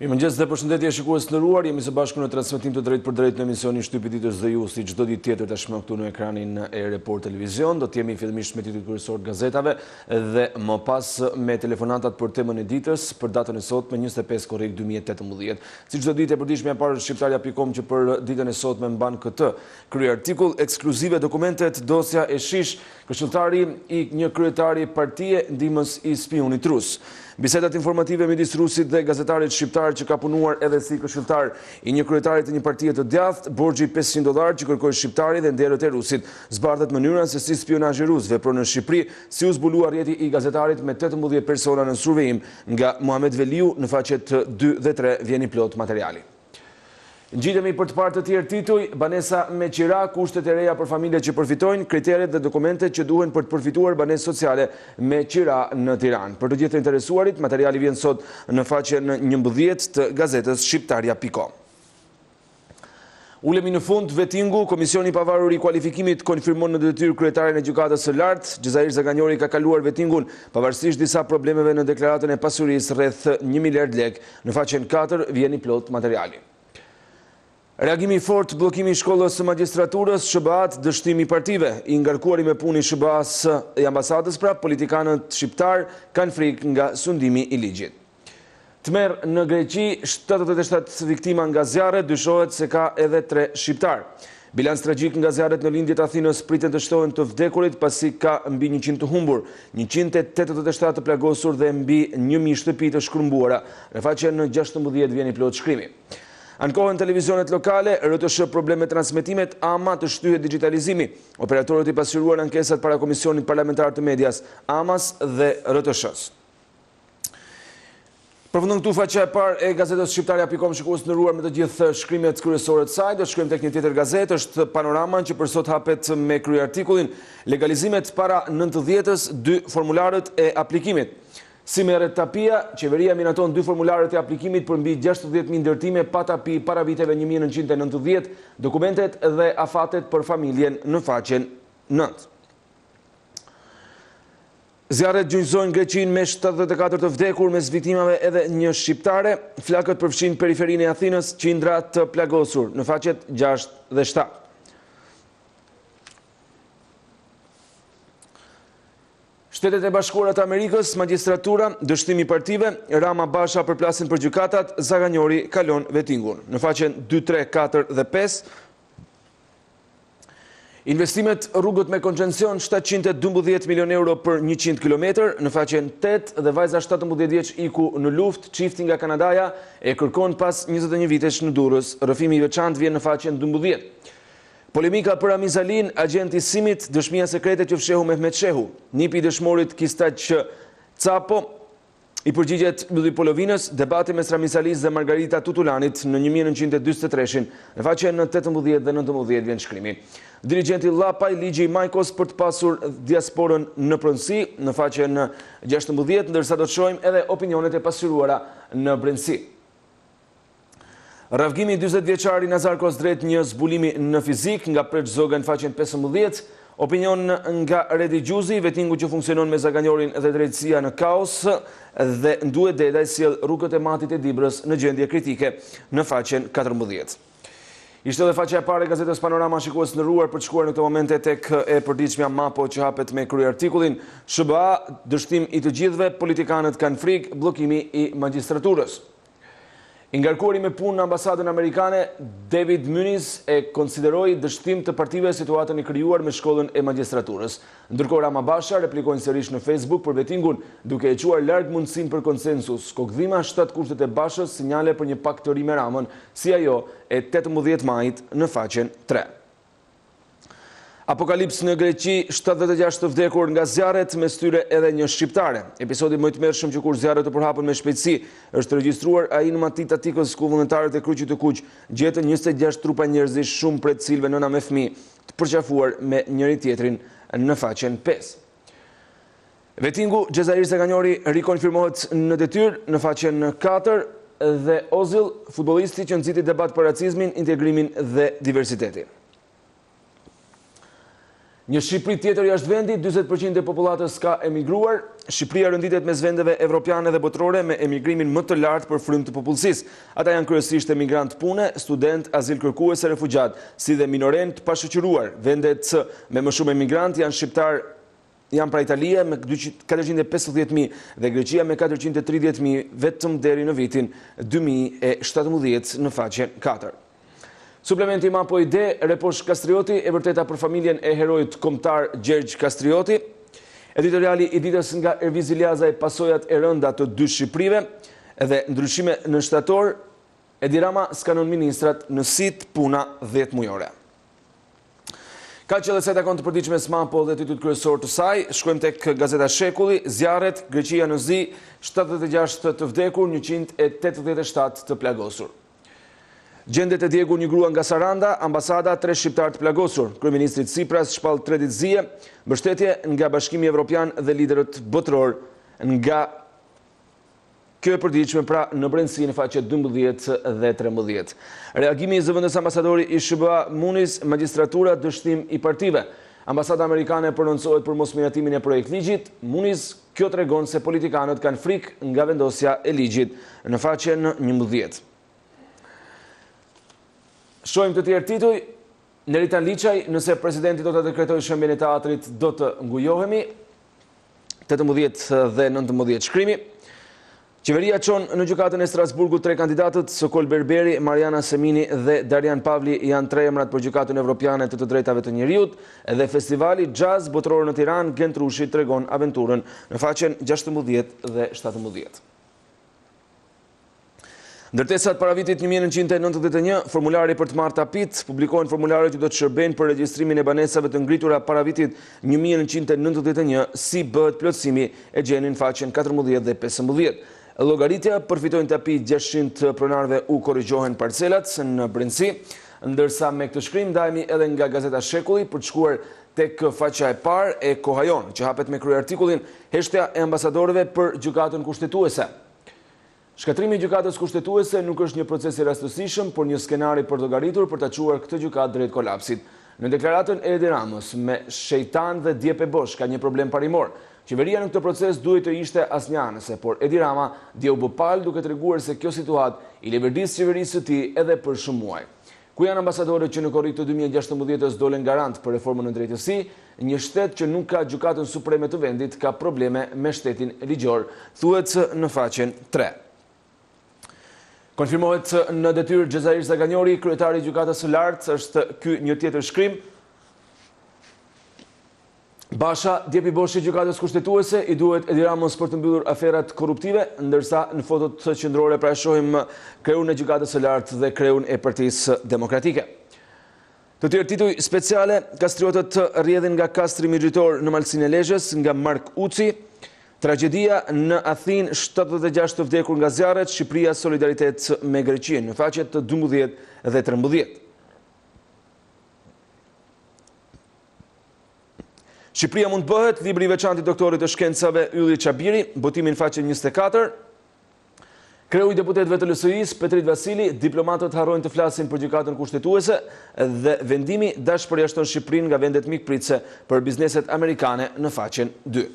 Mirëmëngjes dhe përshëndetje shikues të nderuar, jemi së bashku në transmetim të drejtë për drejtë në emisioni Shtypi ditës dhe ju si çdo ditë tjetër tashmë këtu në ekranin e Report Televizion. Do të jemi fillimisht me titujt kryesor të gazetave dhe më pas me telefonatat për temën e ditës për datën e sotme 25 Korrik 2018. Si çdo ditë e përditshme e parë shqiptaria.com që për ditën e sotme mban këtë krye artikull ekskluzive dokumentet dosja e shish këshilltari i një kryetari partie ndihmës i spionit rus. Bisedat informative midis rusit dhe gazetarit shqiptar që ka punuar edhe si këshilltar i një kryetarit të një partie të djathtë, borxhi $500 që kërkoi shqiptari dhe nderët e rusit. Zbardhet mënyra se si spionazhi rus vepron në Shqipëri, si u zbulua rrjeti i gazetarit me 18 persona në survejim. Nga Muhamet Veliu në faqet 2 dhe 3 vjen i plot materiali. Ngjitemi për të parë të tjerë tituj, banesa me qira, kushtet e reja për familjet që përfitojnë, kriteret dhe dokumentet që duhen për të përfituar banesë sociale me qira në Tiranë. Për të gjithë të interesuarit, materiali vjen sot në faqen 11 të gazetës shqiptaria.com. Ulemi në fund vettingu, Komisioni i Pavarur i Kualifikimit konfirmon në detyrë kryetarin e Gjykatës së Lartë. Gjezair Zaganjori ka kaluar vettingun pavarësisht disa problemeve në deklaratën e pasurisë rreth 1 miliard lekë. Në faqen 4 vjen i plot materiali. Reagimi i fortë, bllokimi i shkollës së magjistraturës, SBA-t, dështimi i partive, i ngarkuari me punë i SBA-s e ambasadës politikanët shqiptar kanë frikë nga sundimi i ligjit. Tmerr në Greqi, 77 viktima nga zjarret, dyshohet se ka edhe 3 shqiptar. Bilanc tragjik nga zjarret në lindjet Athinës priten të shtohen të vdekurit pasi ka mbi 100 të humbur, 187 të plagosur dhe mbi 1000 shtëpi të shkrumbuara. Në faqen 16 vjen i plot shkrimi. Ankohen televizionet lokale, RTS probleme transmetimet, ama të shtyhet digitalizimi. Operatorët i pasqyruar ankesat para Komisionit Parlamentar të Medias, AMAS dhe RTS-s. Përfundon këtu faqja e parë e gazetës shqiptaria.com, shikues të nderuar, me të gjithë shkrimet kryesore të saj. Do të shkojmë tek një tjetër gazetë, është Panorama që për sot hapet me krye artikullin Legalizimet para 90-s, 2 formularët e aplikimit. Si merret tapia, qeveria minaton 2 formularët e aplikimit për mbi 60.000 ndërtime pa tapi para viteve 1990, dokumentet dhe afatet për familjen në faqen 9. Zjarret gjunjëzojnë Greqinë me 74 të vdekur, mes viktimave edhe një shqiptare. Flakët përfshin periferinë e Athinës, qindra të plagosur në faqet 6 dhe 7. Shtetet e Bashkuara të Amerikës, magjistratura, dështimi i partive, Rama Basha përplasin për gjykatat, Zaganjori kalon vettingun. Në faqen 2, 3, 4 dhe 5. Investimet rrugët me koncesion 712 milion euro për 100 km, në faqen 8 dhe vajza 17 vjeç iku në luftë, çifti nga Kanadaja e kërkon pas 21 vitesh në Durrës. Rrëfimi i veçantë vjen në faqen 12. Polemika për Amizalin, agenti Simit, dëshmia sekrete që fshehu Mehmet Shehu. Nipi i dëshmorit Kistaq Capo i përgjigjet Ylli Polovinës, debati mes Ramizalis dhe Margarita Tutulanit në 1943, në faqen 18 dhe 19 vjen shkrimi. Dirigenti Llapaj, ligji i Majkos për të pasur diasporën në pronësi, në faqen 16, ndërsa do të shohim edhe opinionet e pasqyruara në brendësi. Rrafgimi 40 vjeçari Nazar Kozdret një zbulimi në fizik nga Preç Zoga në faqen 15, opinion nga Redi Gjuzi, vettingu që funksionon me Zaganjorin dhe drejtësia në kaos dhe nduhet Dedaj sjell rrugët e matit e Dibrës në gjendje kritike në faqen 14. Ishte edhe faqja e parë e gazetës Panorama, shikues të nderuar, për të shkuar në këtë momente tek e përditshmja Mapo që hapet me krye artikullin SBA, dështim i të gjithëve, politikanët kanë frikë, bllokimi i magjistraturës. I ngarkuari me punë në ambasadën amerikane, David Muniz e konsideroi dështim të partive situatën e krijuar me shkollën e magjistraturës. Ndërkohë Rama Basha replikoi sërish në Facebook për vettingun, duke e quar larg mundësinë për konsensus. Kokdhima 7 kushtet e Bashës, sinjale për një pakt të ri me Ramën, si ajo e 18 majit në faqen 3. Apokalips në Greqi, 76 të vdekur nga zjarret, mes tyre edhe një shqiptare. Episodi më i tmerrshëm që kur zjarret të përhapën me shpejtësi është regjistruar ai në matit Atikës, ku vullnetarët e Kryqit të Kuq gjetën 26 trupa njerëzish, shumë prej të cilëve nëna me fëmijë, të përqafuar me njëri tjetrin në faqen 5. Vettingu Gjezair Zaganjori rikonfirmohet në detyrë në faqen 4 dhe Ozil, futbollisti që nxiti debat për racizmin, integrimin dhe diversitetin. Një Shqipëri tjetër jashtë vendit, 40% e popullatës ka emigruar. Shqipëria rënditet mes vendeve evropiane dhe botërore me emigrimin më të lartë për frymë të popullsisë. Ata janë kryesisht emigrant pune, student, azil kërkues e refugjat, si dhe minorent të pashoqëruar. Vendet me më shumë emigrant janë shqiptar janë pra Italia me 450.000 dhe Greqia me 430.000 vetëm deri në vitin 2017 në faqen 4. Suplementi ma po ide, Reposh Kastrioti, e vërteta për familjen e herojt kombëtar Gjergj Kastrioti. Editoriali i ditës nga Ervizi Ljaza e pasojat e rënda të dy Shqiprive dhe ndryshime në shtator, Edi Rama skanon ministrat në sit puna 10 mujore. Ka që dhe se takon të përdiqme s'mapo dhe titujt kryesor të saj, shkojmë tek Gazeta Shekulli, zjarret, Greqia në zi, 76 të vdekur, 187 të plagosur. Gjendet e djegur një grua nga Saranda, ambasada 3 shqiptar të plagosur. Kryeministri Tsipras shpall 3 ditë zije, mbështetje nga Bashkimi Evropian dhe liderët botëror nga kjo e përdiqme pra në brendësi në faqe 12 dhe 13. Reagimi i zëvendës ambasadori i SBA Muniz, magistratura dështim i partive. Ambasada amerikane prononcohet për mosmiratimin e projekt ligjit. Muniz, kjo tregon se politikanët kanë frikë nga vendosja e ligjit në faqen 11. Shohim të tjerë tituj, Neritan Liçaj, nëse presidenti do të dekretoj shembjen e teatrit, do të ngujohemi, 18 dhe 19 shkrimi. Qeveria çon në gjykatën e Strasburgut 3 kandidatët, Sokol Berberi, Mariana Semini dhe Darian Pavli janë 3 emrat për gjykatën evropiane të drejtave të njeriut, dhe festivali Jazz botëror në Tiranë, Gent Rushi tregon aventurën në faqen 16 dhe 17. Ndërtesat para vitit 1991, formulari për të marrë tapit, publikohen formularët që do të shërbejnë për regjistrimin e banesave të ngritura para vitit 1991, si bëhet plotësimi e gjenin faqen 14 dhe 15. Llogaritja përfitojnë tapi 600 pronarëve u korrigjohen parcelat në brendësi, ndërsa me këtë shkrim ndajemi edhe nga Gazeta Shekulli për të shkuar tek faqja e parë e Kohajon, që hapet me krye artikullin Heshtja e ambasadorëve për gjykatën kushtetuese. Shkatrimi i gjykatës kushtetuese nuk është një proces i rastësishëm, por një skenari për llogaritur për ta çuar këtë gjykatë drejt kolapsit. Në deklaratën e Edi Ramës me shejtan dhe djep e bosh ka një problem parimor. Qeveria në këtë proces duhet të ishte asnjanëse, por Edi Rama dje u bë palë duke treguar se kjo situatë i leverdis qeverisë së tij edhe për shumë muaj. Ku janë ambasadorët që në korrik të 2016 dolen garant për reformën në drejtësi, një shtet që nuk ka gjykatën supreme të vendit ka probleme me shtetin ligjor, thuhet në faqen 3. Konfirmohet në detyrë Xhezair Zaganjori, kryetari i gjykatës së lartë, është ky një tjetër shkrim. Basha, djep i bosh i gjykatës kushtetuese, i duhet Edi Ramës për të mbyllur aferat korruptive, ndërsa në fotot qendrore pra shohim kreun e gjykatës së lartë dhe kreun e Partisë Demokratike. Të tjerë tituj speciale, kastriotët rrjedhin nga kastri migjitor në malsinë e Lezhës nga Mark Uci. Tragedia në Athinë, 76 të vdekur nga zjarret, Shqipëria solidaritet me Greqinë, në faqet 12 dhe 13. Shqipëria mund të bëhet, libri i veçantë i doktorit të shkencave Ylli Çabiri, botimin faqen 24. Kreu i deputetëve të LSI-s, Petrit Vasili, diplomatët harrojnë të flasin për gjykatën kushtetuese dhe vendimi dashpërjashton Shqipërinë nga vendet mikpritëse për bizneset amerikane në faqen 2.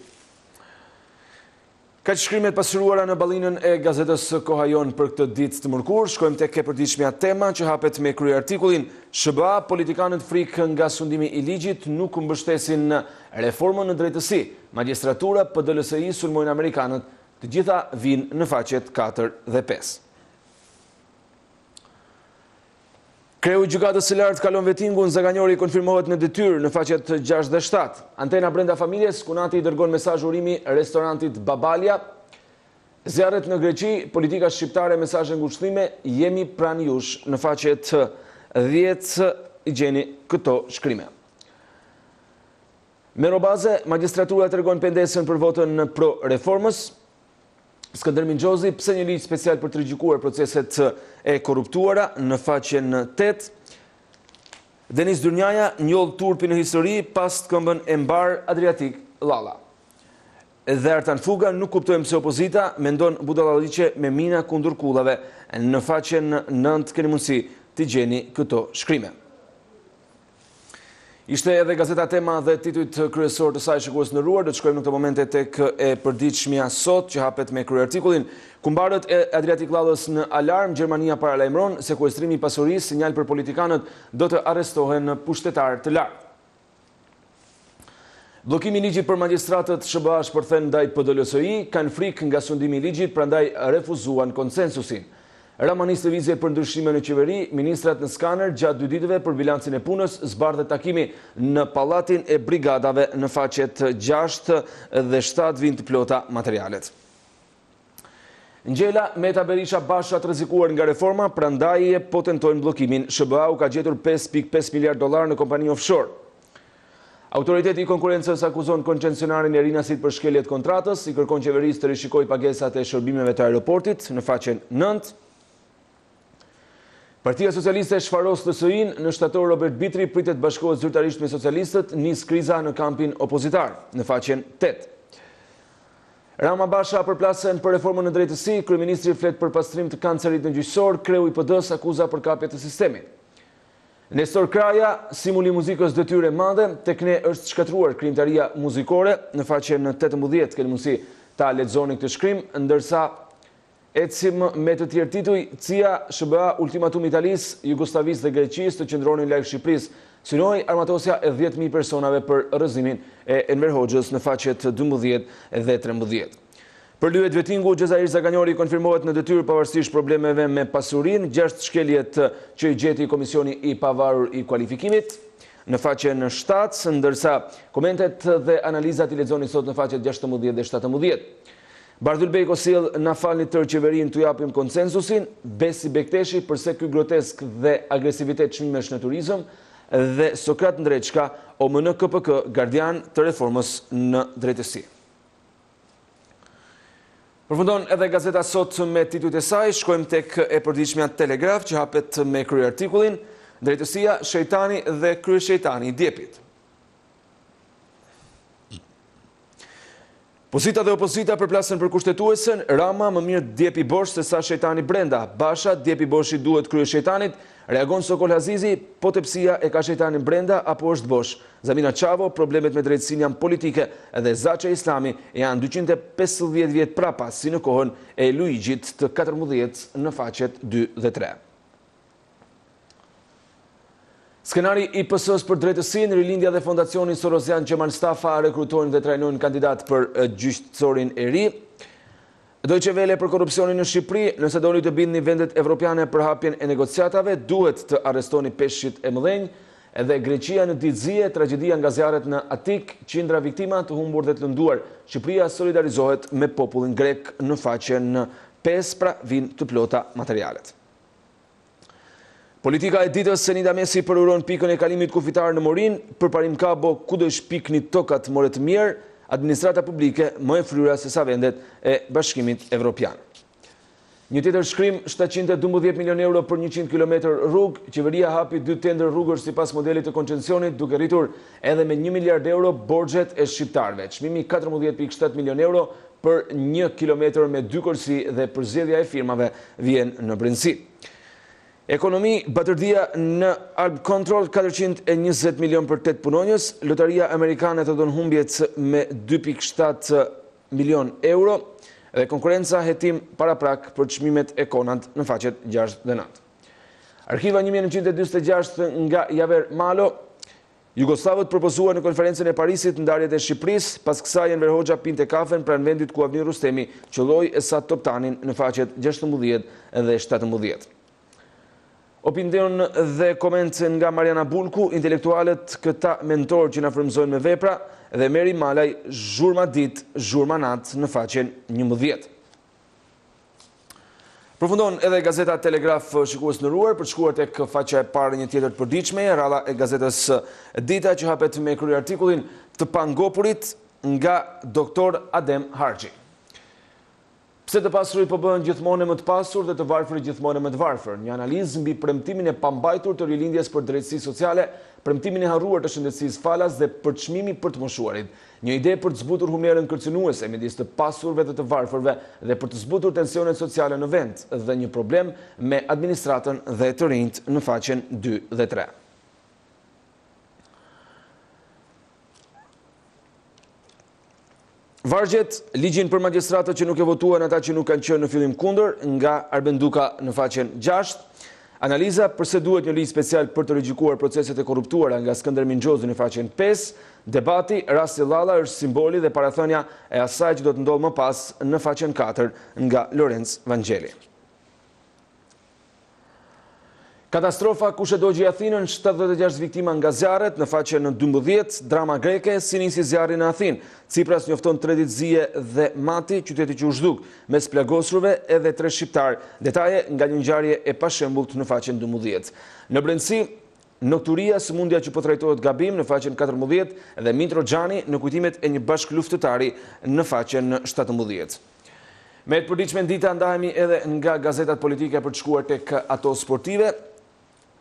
Ka që shkrimet pasëruara në ballinën e gazetës Kohajon për këtë ditë të mërkur, shkojmë tek e përditshmja tema që hapet me krye artikullin SBA, politikanët frikë nga sundimi i ligjit nuk mbështesin reformën në drejtësi. Magistratura, PDLSI sulmojnë amerikanët, të gjitha vinë në faqet 4 dhe 5. Kreu i gjykatës së lartë kalon vettingun, Zaganjori konfirmohet në detyrë në faqet 6 dhe 7. Antena brenda familjes, Kunati i dërgon mesazh urimi restorantit Babalja. Zjarret në Greqi, politika shqiptare mesazhe ngushëllime, jemi pranë jush në faqet 10 i gjeni këto shkrime. Me robaze, magistratura tregon pendesën për votën pro reformës. Skënder Mingjozi, pse një ligj special për të rigjikuar proceset e korruptuara në faqen 8. Denis Durnjaja njoll turpi në histori pas të këmbën e mbar Adriatik Lalla. Dhe Artan Fuga nuk kuptojmë se opozita mendon budallaliqe me mina kundër kullave. Në faqen 9 keni mundësi të gjeni këto shkrime. Ishte edhe gazeta Tema dhe titujt kryesor të saj, shikues nderuar. Do të shkojmë në këtë momente tek e përditshmja sot, që hapet me kryeartikullin. Kumbarët e Adriatic Llallës në alarm, Gjermania paralajmëron sekuestrimi i pasurisë, sinjal për politikanët do të arrestohen pushtetar të lartë. Bllokimi i ligjit për magjistratët SBA shpërthen ndaj PDLSI, kanë frikë nga sundimi i ligjit, prandaj refuzuan konsensusin. Rama nis lëvizje për ndryshime në qeveri, ministrat në skaner gjatë 2 ditëve për bilancin e punës, zbardhet takimi në pallatin e brigadave në faqet 6 dhe 7 vijnë të plota materialet. Ngjela Meta Berisha Basha të rrezikuar nga reforma, prandaj po tentojnë bllokimin. SBA u ka gjetur 5.5 miliard dollar në kompani offshore. Autoriteti i konkurrencës akuzon koncesionarin e Rinasit për shkeljet kontratës, i kërkon qeverisë të rishikojë pagesat e shërbimeve të aeroportit në faqen 9. Partia Socialiste shfaros LSI-n, në shtator Robert Bitri pritet bashkohet zyrtarisht me socialistët, nis kriza në kampin opozitar, në faqen 8. Rama Basha përplasen për reformën në drejtësi, kryeministri flet për pastrim të kancerit në gjyqësor, kreu i PD-s akuza për kapje të sistemit. Nestor Kraja, simuli muzikës detyre madhe, tek ne është shkatruar krijimtaria muzikore, në faqen 18 keni mundësi ta lexoni këtë shkrim, ndërsa ecim me të tjerë tituj, CIA, SBA, ultimatum Italis, Jugoslavis dhe Greqis të qëndronin larg Shqipërisë. Synoi armatosja e 10.000 personave për rrëzimin e Enver Hoxhës në faqet 12 dhe 13. Për lyhet vettingu, Xhezair Zaganjori konfirmohet në detyrë pavarësisht problemeve me pasurinë, 6 shkeljet që i gjeti Komisioni i Pavarur i Kualifikimit në faqen 7, ndërsa komentet dhe analizat i lexoni sot në faqet 16 dhe 17. Bardhyl Beko sjell na falni tërë qeverinë t'u japim konsensusin, Besi Bekteshi përse ky grotesk dhe agresivitet çmimesh në turizëm dhe Sokrat Ndreçka, OMN KPK, gardian të reformës në drejtësi. Përfundon edhe gazeta sot me titujt e saj, shkojmë tek e përditshmja Telegraf që hapet me kryeartikullin Drejtësia, shejtani dhe kryeshejtani i Djepit. Pozita dhe opozita përplasen për kushtetuesen, Rama më mirë Djepi Bosh se sa shejtani brenda. Basha, Djepi Boshi duhet kryeshejtanit, reagon Sokol Hazizi, po tepsia e ka shejtanin brenda apo është Bosh. Zamina Çavo, problemet me drejtësinë janë politike dhe Zaçe Islami janë 250 vjet prapa, si në kohën e Luigjit të 14 në faqet 2 dhe 3. Skenari i PS-s për drejtësinë, Rilindja dhe Fondacioni Sorosian Qemal Stafa rekrutojnë dhe trajnojnë kandidat për gjyqësorin e ri. Deutsche Welle për korrupsionin në Shqipëri, nëse doni të bindni vendet evropiane për hapjen e negociatave, duhet të arrestoni peshqit e mëdhenj. Edhe Greqia në ditëzie, tragjedia nga zjarret në Atik, qindra viktima të humbur dhe të lënduar. Shqipëria solidarizohet me popullin grek në faqen 5, pra vijnë të plota materialet. Politika e ditës, Senida Mesi përuron pikën e kalimit kufitar në Morin, për parim kabo ku do shpikni tokat more të mirë, administrata publike më e fryra se sa vendet e Bashkimit Evropian. Një tjetër shkrim, 712 milion euro për 100 km rrugë, qeveria hapi 2 tender rrugësh sipas modelit të koncesionit, duke rritur edhe me 1 miliard euro borxhet e shqiptarëve. Çmimi 14.7 milion euro për 1 kilometër me 2 korsi dhe përzgjedhja e firmave vjen në brendësi. Ekonomi, batërdia në Alp Control, 420 milion për 8 punonjës, lotaria amerikane të don humbjet me 2.7 milion euro, dhe konkurenca hetim paraprak për çmimet e konant në faqet 6 dhe 9. Arkiva 1946 nga Javer Malo, Jugoslavët propozuar në konferencën e Parisit ndarjet e Shqipërisë, pas kësaj Enver Hoxha pinte kafen pranë vendit ku Avni Rustemi qelloi Esat Toptanin në faqet 16 dhe 17. Opinion dhe koment nga Mariana Bulku, intelektualet këta mentor që na frymëzojnë me vepra, dhe Meri Malaj, zhurma ditë, zhurma natë në faqen 11. Përfundon edhe gazeta Telegraf, shikues nderuar, për të shkuar tek faqja e parë një tjetër të përditshme, rradha e gazetës Dita që hapet me kryeartikullin të pangopurit nga doktor Adem Harxhi. Pse të pasurit po bëhen gjithmonë më të pasur dhe të varfërit gjithmonë më të varfër? Një analizë mbi premtimin e pambajtur të rilindjes për drejtësi sociale, premtimin e harruar të shëndetësisë falas dhe përçmimi për të moshuarit. Një ide për të zbutur humnerën kërcënuese midis të pasurve dhe të varfërve dhe për të zbutur tensionet sociale në vend dhe një problem me administratën dhe të rinjt në faqen 2 dhe 3. Vargjet ligjin për magjistratët që nuk e votuan ata që nuk kanë qenë në fillim kundër, nga Arbenduka në faqen 6. Analiza përse duhet një ligj special për të rigjikuar proceset e korruptuara nga Skënder Mingjozi në faqen 5. Debati rasti Llalla është simboli dhe parathënia e asaj që do të ndodhë më pas në faqen 4 nga Lorenz Vangeli. Katastrofa kushe dogji Athinën, 76 viktima nga zjarret në faqen 12, drama greke, si nisi zjarri në Athinë. Cipras njofton 3 ditë zije dhe mati, qyteti që u zhduk, mes plagosurve edhe 3 shqiptar. Detaje nga një ngjarje e pashembullt në faqen 12. Në brendësi, nokturia, sëmundja që po trajtohet gabim në faqen 14 dhe Mitro Xhani në kujtimet e një bashkëluftëtari në faqen 17. Me të përditshme dita ndahemi edhe nga gazetat politike për të shkuar tek ato sportive.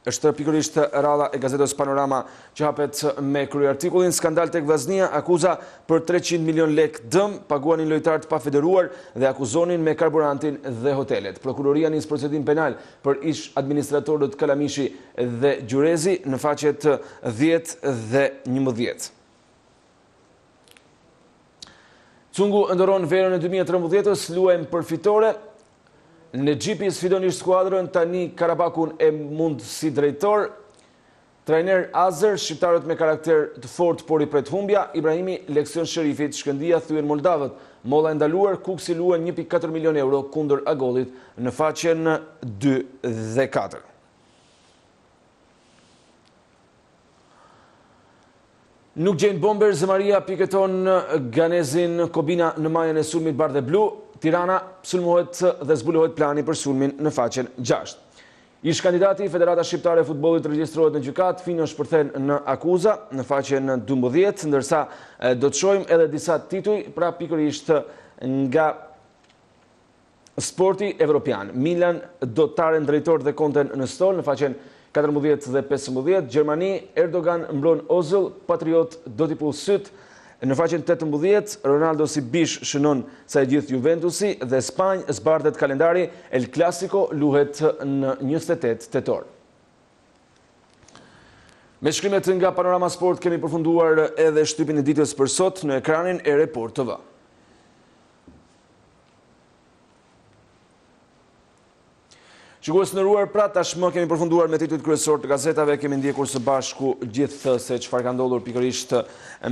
Është pikërisht rradha e gazetës Panorama që hapet me kryeartikullin skandal tek Vllaznia, akuza për 300 milion lek dëm, paguanin lojtarët pa federuar dhe akuzonin me karburantin dhe hotelet. Prokuroria nis procedim penal për ish administratorët Kalamishi dhe Gjurezi në faqet 10 dhe 11. Cungu ndëron verën e 2013-s, luajmë për fitore. Në Xhipi sfidon ish skuadrën, tani Karabakun e mund si drejtor. Trajner Azer, shqiptarët me karakter të fortë por i pret humbja. Ibrahimi, leksion Sherifit, Shkëndia thyen Moldavët. Molla e ndaluar, Kuksi luan 1.4 milion euro kundër Agollit në faqen 2 dhe 4. Nuk gjenë bomber, Zemaria piketon Ganezin Kobina në majën e sulmit bardh dhe blu. Tirana sulmohet dhe zbulohet plani për sulmin në faqen 6. Ish kandidati Federata Shqiptare e Futbollit regjistrohet në gjykat, Fino shpërthen në akuza në faqen 12, ndërsa do të shohim edhe disa tituj, pra pikërisht nga sporti evropian. Milan do të taren drejtor dhe konten në stol në faqen 14 dhe 15. Gjermani, Erdogan mbron Ozil, Patriot do t'i pull syt. Në faqen 18, Ronaldo si bish shënon sa e gjithë Juventusi dhe Spanjë zbardhet kalendari, El Clasico luhet në 28 tetor. Me shkrimet nga Panorama Sport kemi përfunduar edhe shtypin e ditës për sot në ekranin e Report TV. Shikues të nderuar, pra tashmë kemi përfunduar me titujt kryesor të gazetave, kemi ndjekur së bashku gjithë se çfarë ka ndodhur pikërisht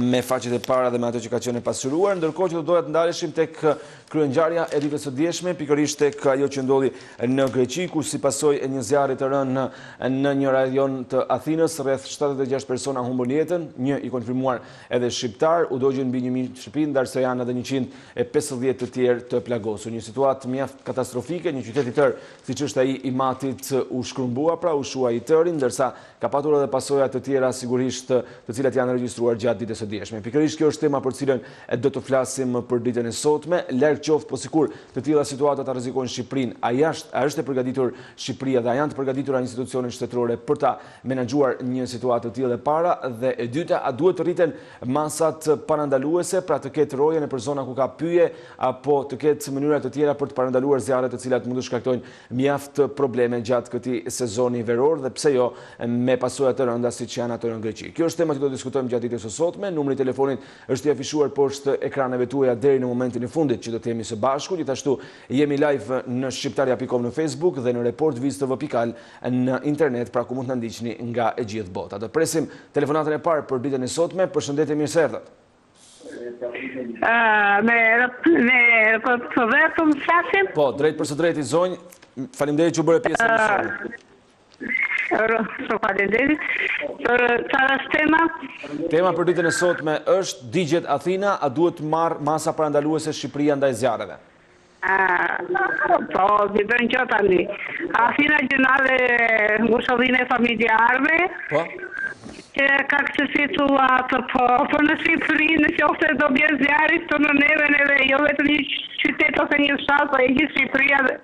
me faqet e para dhe me ato që ka qenë pasqyruar, ndërkohë që do doja të ndaleshim tek kryengjarja e ditës së dieshme, pikërisht tek ajo që ndodhi në Greqi, ku si pasojë e një zjarri të rënë në një rajon të Athinës, rreth 76 persona humbën jetën, një i konfirmuar edhe shqiptar, u dogjën mbi 1000 shtëpi, ndërsa janë edhe 150 të tjerë të plagosur. Një situatë mjaft katastrofike, një qytet i tërë siç është ai i Matit u shkrumbua, pra u shua i tëri, ndërsa ka patur edhe pasoja të tjera sigurisht të cilat janë regjistruar gjatë ditës së dieshme. Pikërisht kjo është tema për cilën do të flasim për ditën e sotme. Larg qoftë po sikur të tilla situata ta rrezikojnë Shqipërinë, a është e përgatitur Shqipëria dhe a janë të përgatitura institucionet shtetërore për ta menaxhuar një situatë të tillë e para, dhe e dyta, a duhet të rriten masat parandaluese, pra të ketë roje në zona ku ka pyje apo të ketë mënyra të tjera për të parandaluar zjarre të cilat mund të shkaktojnë mjaft probleme gjatë këtij sezoni veror dhe pse jo me pasoja të rënda siç janë ato në Greqi. Kjo është tema që do të diskutojmë gjatë ditës së sotme. Numri i telefonit është i afishuar poshtë ekraneve tuaja deri në momentin e fundit që do të jemi së bashku. Gjithashtu jemi live në shqiptaria.com në Facebook dhe në reportviztv.al në internet, pra ku mund të na ndiqni nga e gjithë bota. Do presim telefonatën e parë për ditën e sotme. Përshëndetje, mirë se erdhët. Po, drejt për së drejti zonjë. Faleminderit që u bëre pjesë e misionit. Faleminderit. Çfarë është tema? Tema për ditën e sotme është digjet Athina, a duhet të marrë masa parandaluese Shqipëria ndaj zjarreve? Po, di bën që tani. Athina gjinale ngushëllinë familjarëve. Po. Që ka kësituar të po në Shqipëri, në qoftë do bjerë zjarrit të në neve neve, jo vetëm një qytet ose një fshat, po e gjithë Shqipëria dhe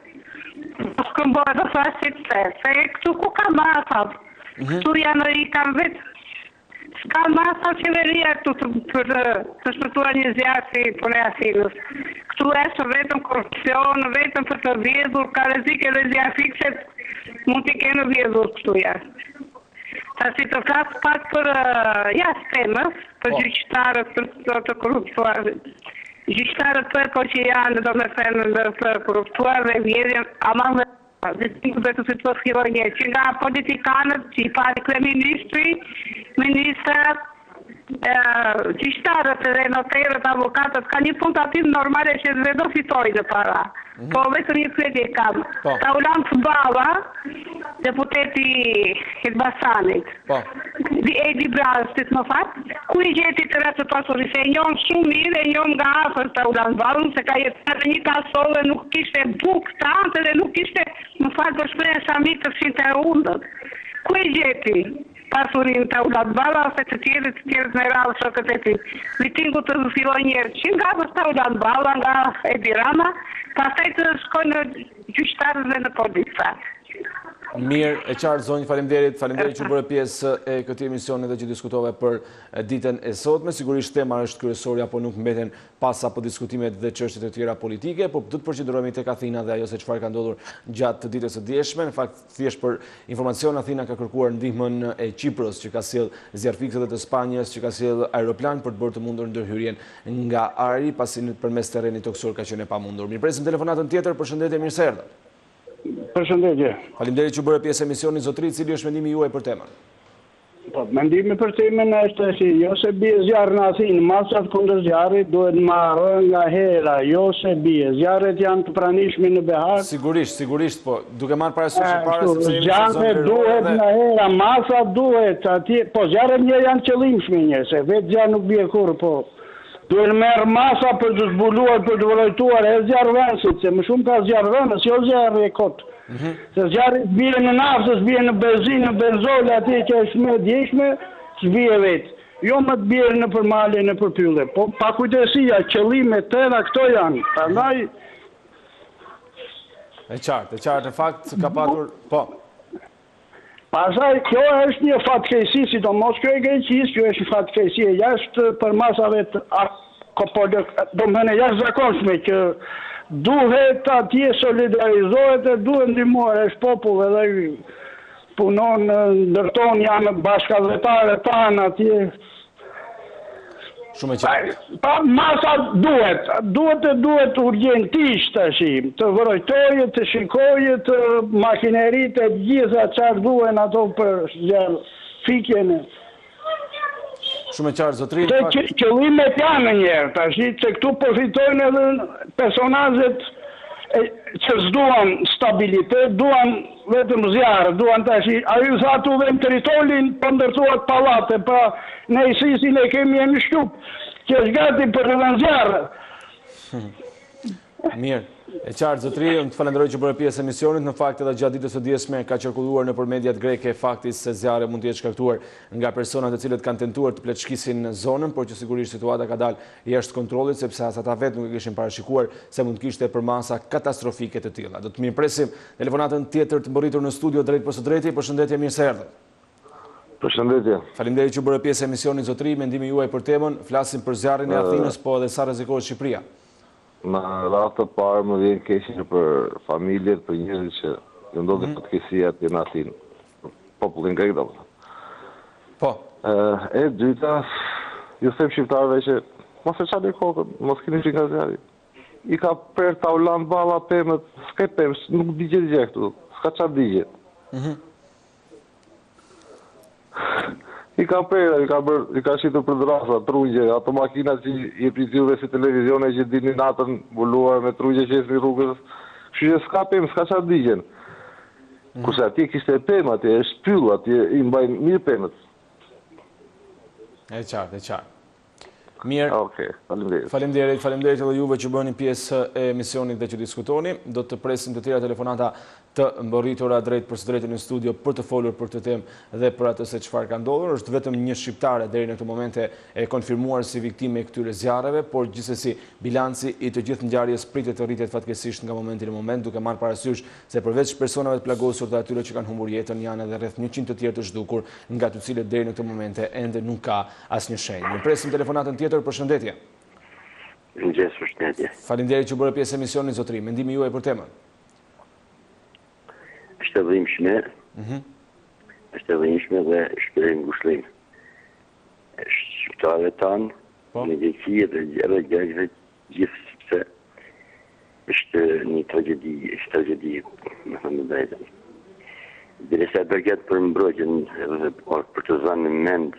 s'këmbohet të thashtit se këtu ku ka masat, këtu janë i kam vetë, s'ka masa qeveria këtu për të shpëtuar një zjarë si pune Athinës. Këtu është vetëm korupcion, vetëm për të vjedhur, ka rrezik edhe zjarë fikset, mund t'i kenë vjedhur këtu janë. Ta si të flasë pak për temës, për gjyqtarët, për të korruptuar. gjyqtarët po që janë, do me thënë, për korruptuar dhe vjedhjen, ama dhe të situat filloj një, që nga politikanët, që i pari kryeministri, ministrat, gjyqtarët dhe noterët, avokatët, ka një puntativ normale që dhe do fitojnë në para. Po vetëm një pyetje kam. Taulan Balla, deputeti Elbasanit. Edi Brastit, më fat, ku i gjeti të ratë pasuri, se e njohën shumë mirë, e njohën nga afër Taulan Ballën, se ka jetuar në një kasol dhe nuk kishte bukë tante dhe nuk kishte, më fat për shprehjen sami të fshinte e undët. Ku i gjeti pasurin Taulan Balla, ose të tjerët në radhë shokët e tij. Mitingu të filloi njerë që nga për Taulan Balla, nga Edi Rama, pastaj të shkojnë në gjyqtarët dhe në polica. Mirë, e qartë zonjë, faleminderit që bërë pjesë e këtij emisioni dhe që diskutove për ditën e sotme. Sigurisht tema është kryesore, apo nuk mbeten pas apo diskutimet dhe çështjet e tjera politike, po do të përqendrohemi tek Athina dhe ajo se çfarë ka ndodhur gjatë ditës së dieshme. Në fakt, thjesht për informacion, Athina ka kërkuar ndihmën e Kipros, që ka sjell zjarfikse dhe të Spanjës, që ka sjell aeroplan për të bërë të mundur ndërhyrjen nga ari, pasi përmes terrenit toksor ka qenë e pamundur. Mirpresim telefonatën tjetër. Përshëndetje, mirë se erdhët. Përshëndetje. Faleminderit që bërë pjesë emisionit, zotëri, cili është mendimi juaj për temën? Mendimi për temën është se jo se bie zjarri në Athinë, masat kundër zjarrit duhet marrë nga hera, jo se bie. Zjarret janë të pranishme në behar. Sigurisht, po duke marrë parasysh përpara sepse jemi në zonë zjarret duhet nga hera, masat duhet atje, po zjarret një janë qëllimshme një, se vetë zjarr nuk bie kurrë, po duhet merë masa për të zbuluar, për të vërojtuar e zjarë vënësit, se më shumë ka zjarë vënës, jo zjarë e kotë. Se zjarë bie në naftë, bie në benzinë, në benzole, ati që është me djeshme, s'bie vetë. Jo më të bie në përmale, në përpylle. Po pa kujtësia, qëllime tëra, këto janë. Prandaj E qartë, në fakt ka patur, po. Pastaj kjo është një fatkeqësi, sidomos kjo e Greqisë, kjo është një fatkeqësi e jashtë për masave të domethënë jashtëzakonshme që duhet atje solidarizohet e duhet ndihmuar është popull edhe punon, ndërton janë bashkëdhëtarë tanë atje. Shumë e qartë. Pa masa duhet urgjentisht tash, të vërojtojë, të shikojë, të makineritë e gjitha çfarë duhen ato për fikjen. Shumë e qartë, zotëri. Qëllimet janë njerë tash, se këtu përfitojnë edhe personazhet që s'duan stabilitet, duan vetëm zjarë, duan tash, a ju tha tu vend territorin për ndërtuat pallate, pra ne isisin e kemi në Shtyp, që është gati për të dhënë zjarë. Mirë, e qartë, zotëri, unë të falenderoj që bërë pjesë emisionit. Në fakt edhe gjatë ditës së dieshme ka qarkulluar nëpër mediat greke fakti se zjarri mund të jetë shkaktuar nga personat të cilët kanë tentuar të pleçkisin në zonën, por që sigurisht situata ka dalë jashtë kontrollit, sepse as ata vetë nuk e kishin parashikuar se mund të kishte përmasa katastrofike të tilla. Do të mirëpresim telefonatën tjetër të mbërritur në studio drejt për së drejti. Përshëndetje, mirë se erdhët. Përshëndetje. Faleminderit që bërë pjesë emisionit, zotëri, mendimi juaj për temën. Flasim për zjarrin e Athinës, po edhe sa rrezikohet Shqipëria. Në rast të parë më vjen keq për familjet, për njerëzit që ju ndodhi fatkeqësia atje në Athinë. Popullin grek domethënë. Po. E dyta, ju them shqiptarëve që mos e çani kokën, mos keni frikë nga zjarri. I ka prerë Taulan Balla pemët, s'ka pemë, nuk digjet gjë këtu, s'ka çfarë digjet. I ka prerë, i ka shitur për drasa, trugje, ato makinat që i pritjuve si televizione që dini natën buluar me trugje që esni rrugës, kështu që s'ka pemë, s'ka çfarë digjen. Kurse atje kishte pemë, atje është pyll, atje i mbajnë mirë pemët. E qartë. Mirë. Okej, faleminderit. Faleminderit edhe juve që bëni pjesë e emisionit dhe që diskutoni. Do të presim të tjera telefonata të mbërritura drejt për së drejtë në studio për të folur për të temë dhe për atë se çfarë ka ndodhur. Është vetëm një shqiptare deri në këtë momente e konfirmuar si viktime e këtyre zjarreve, por gjithsesi bilanci i të gjithë ngjarjes pritet të rritet fatkeqësisht nga momenti në moment, duke marrë parasysh se përveç personave të plagosur dhe atyre që kanë humbur jetën, janë edhe rreth 100 të tjerë të zhdukur, nga të cilët deri në këtë momente ende nuk ka asnjë shenjë. Ne presim telefonatën tjetër. Përshëndetje. Përshëndetje. Faleminderit që bërë pjesë e emisionit, zotëri. Mendimi juaj për temën? Është e dhimbshme. Është e dhimbshme dhe shpreh ngushëllim. Shqiptarët tanë, në Greqi dhe gjerë grekëve gjithë sepse është një tragjedi, me thënë drejtën. Derisa përket për mbrojtjen edhe për të zënë në mend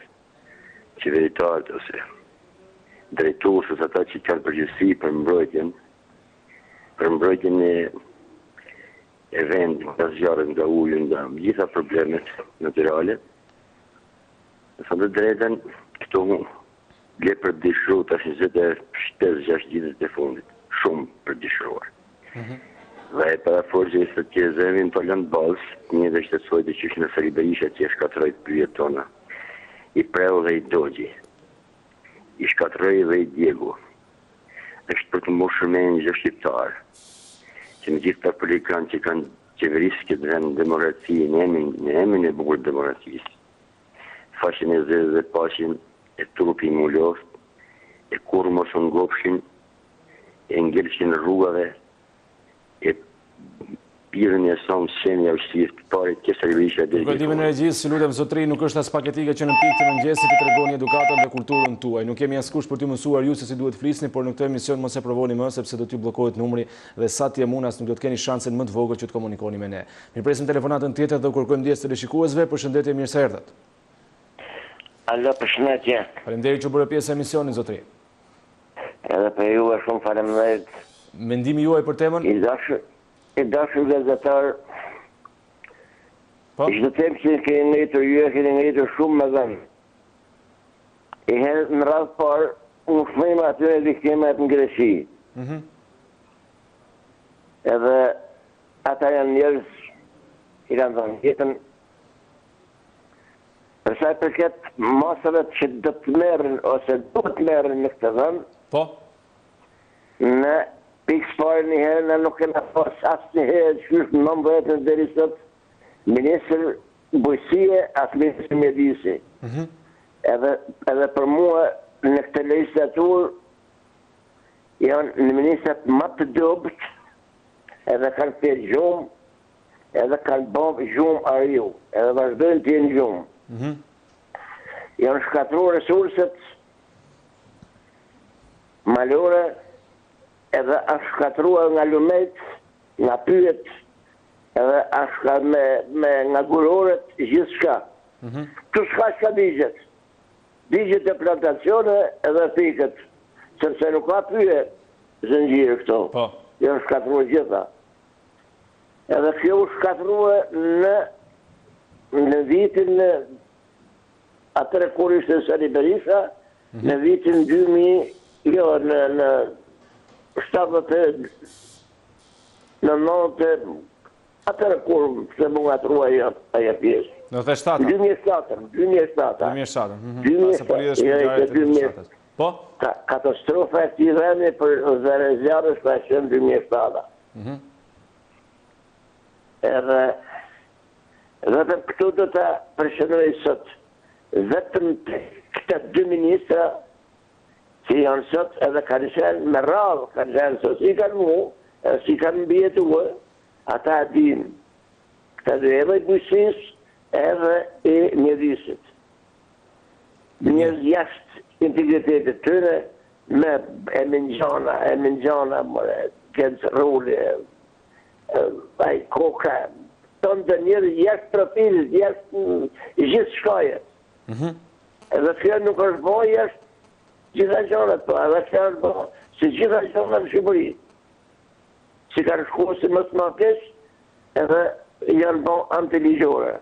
qeveritarët ose drejtuesët ata që kanë përgjegjësi për mbrojtjen e vendit, nga zjarret, nga uji, nga gjitha problemet natyrale. Me thënë të drejtën, këto le për dishru tash 25-6 ditët e fundit, shumë për dishruar. Dhe e paraforgjë se të zemin të lënë balës, një dhe shtetësoj të qysh në Sali Berisha që i shkatroj të pyjet tona, i Preu dhe i Dogji, i shkatroj dhe i Diego, është për të moshur me një gjë shqiptar, që në gjithë të politikanë që kanë qeverisë këtë vend demokraci, në emin e bukur demokracisë, fashin e zezë dhe pashin e trupi mulloft, e kur mos në ngopshin, e ngelëshin rrugave, e pirën e sonë shenja ushqisë të pare të Sali Berisha dhe Përdimin e regjisë, si lutem zotri, nuk është as paketike që në pikë të mëngjesit të tregoni edukatën dhe kulturën tuaj. Nuk kemi askush për t'ju mësuar ju se si duhet flisni, por në këtë emision mos e provoni më sepse do t'ju bllokohet numri dhe sa t'jem unë as nuk do të keni shansen më të vogël që të komunikoni me ne. Mirpresim telefonatën tjetër dhe u kërkojmë ndjes teleshikuesve. Përshëndetje, mirë se erdhët. Alo, përshëndetje. Faleminderit që bëre pjesë e emisionit, zotri. Edhe për ju e shumë faleminderit. Mendimi juaj për temën? I dashur gazetar, ishte temë që keni ngritur ju e keni ngritur shumë me dhënë. I herë në radhë parë, unë shmejmë atyre viktimat në Greqi. Edhe ata janë njerëz i kanë dhënë jetën. Përsa i përket masave që do të merren ose duhet të merren në këtë vend, në pikë parë një herë në nuk kena pas asë një herë që është në 19 deri sot ministër bujësie asë ministër mjedisi. Edhe për mua në këtë legislatur janë në ministrat më të dobët edhe kanë të gjumë edhe kanë bëmë gjumë ariu edhe vazhdojnë të jenë gjumë. Janë shkatruar resurset malore edhe është shkatruar nga lumet, nga pyet, edhe është nga guroret, gjithë shka. Tu shka digjet. Digjet e plantacione edhe pikët, sepse nuk ka pyet zëngjirë këto. Janë shkatruar gjitha. Edhe kjo u shkatruar në vitin atëre kur ishte Sali Berisha, në vitin 2000, jo, në 70 në 90 atëre kur se më nga trua aja pjesë. Në 2007? 2007. Po? Katastrofa e këtij vendi për zjarës ka qenë 2007. Edhe vetëm këtu do të përshëndoj sot vetëm këta dy ministra që janë sot edhe kanë qenë me radhë, kanë qenë sot, si kanë mu, si kanë mbjetuar, ata din, këta dhe edhe i bujësis, edhe i mjedisit. Njërë jashtë integritetit tëre, me emingjana, këndës rulli, koka, tonë të njërë jashtë profilit, jashtë gjithë shkajet. Edhe fjërë nuk është bo jashtë gjitha gjonat, po, edhe fjërë bo, si gjitha gjonat në Shqipëri. Si kanë shku si mësë ma kesh, edhe janë bo antiligjore.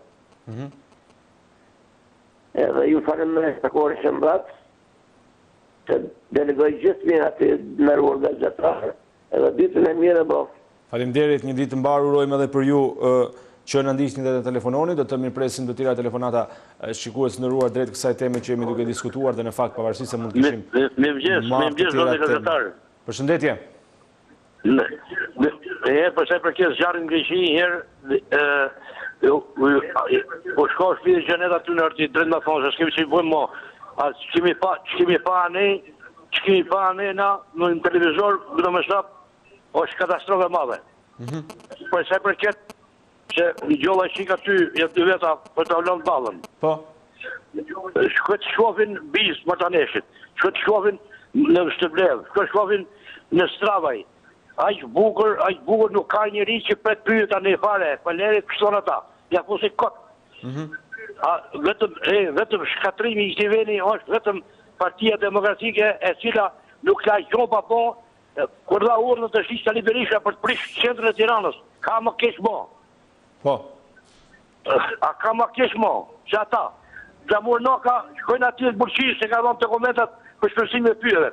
Edhe ju falem me të kore që mbratë, që delegoj gjithë mi ati nëruar gazetarë, edhe ditën e mire bo. Faleminderit, një ditë mbarë urojmë edhe për ju që në ndishtni dhe të telefononi, do të mirëpresim do tira telefonata shikues ndëruar drejt kësaj teme që jemi duke diskutuar dhe në fakt pavarësisht se mund të kishim Mirëmëngjes, zonë gazetar. Përshëndetje. Përsa për kjo zjarrin në Greqi, herë po shko shpirë gjenet aty në arti drejt më thonë, se s'kemi që i bëjmë mo, që kemi pa ne na në televizor, do me shtap, është katastrofe madhe. Përsa për këtë që një gjolla i shika ty, jetë dy veta për të avlon balën. Po? Shkët shkofin bizë më të neshit. Shkët shkofin në Shtëblev, shkofin në Stravaj. Aq bukur nuk ka njëri që pret pyet tani fare, paleri kështon ata. Ja po se kot. Vetëm shkatrimi i këtij vendi është vetëm Partia Demokratike e cila nuk ka gjë pa po kur dha urdhën të shishë Sali Berisha për të prishë qendrën e Tiranës. Ka më keq mo. Po. A ka më keq mo, që ata. Xhamur Noka shkojnë aty të burqisë se ka dhënë dokumentat për shpërsimin e pyetjeve.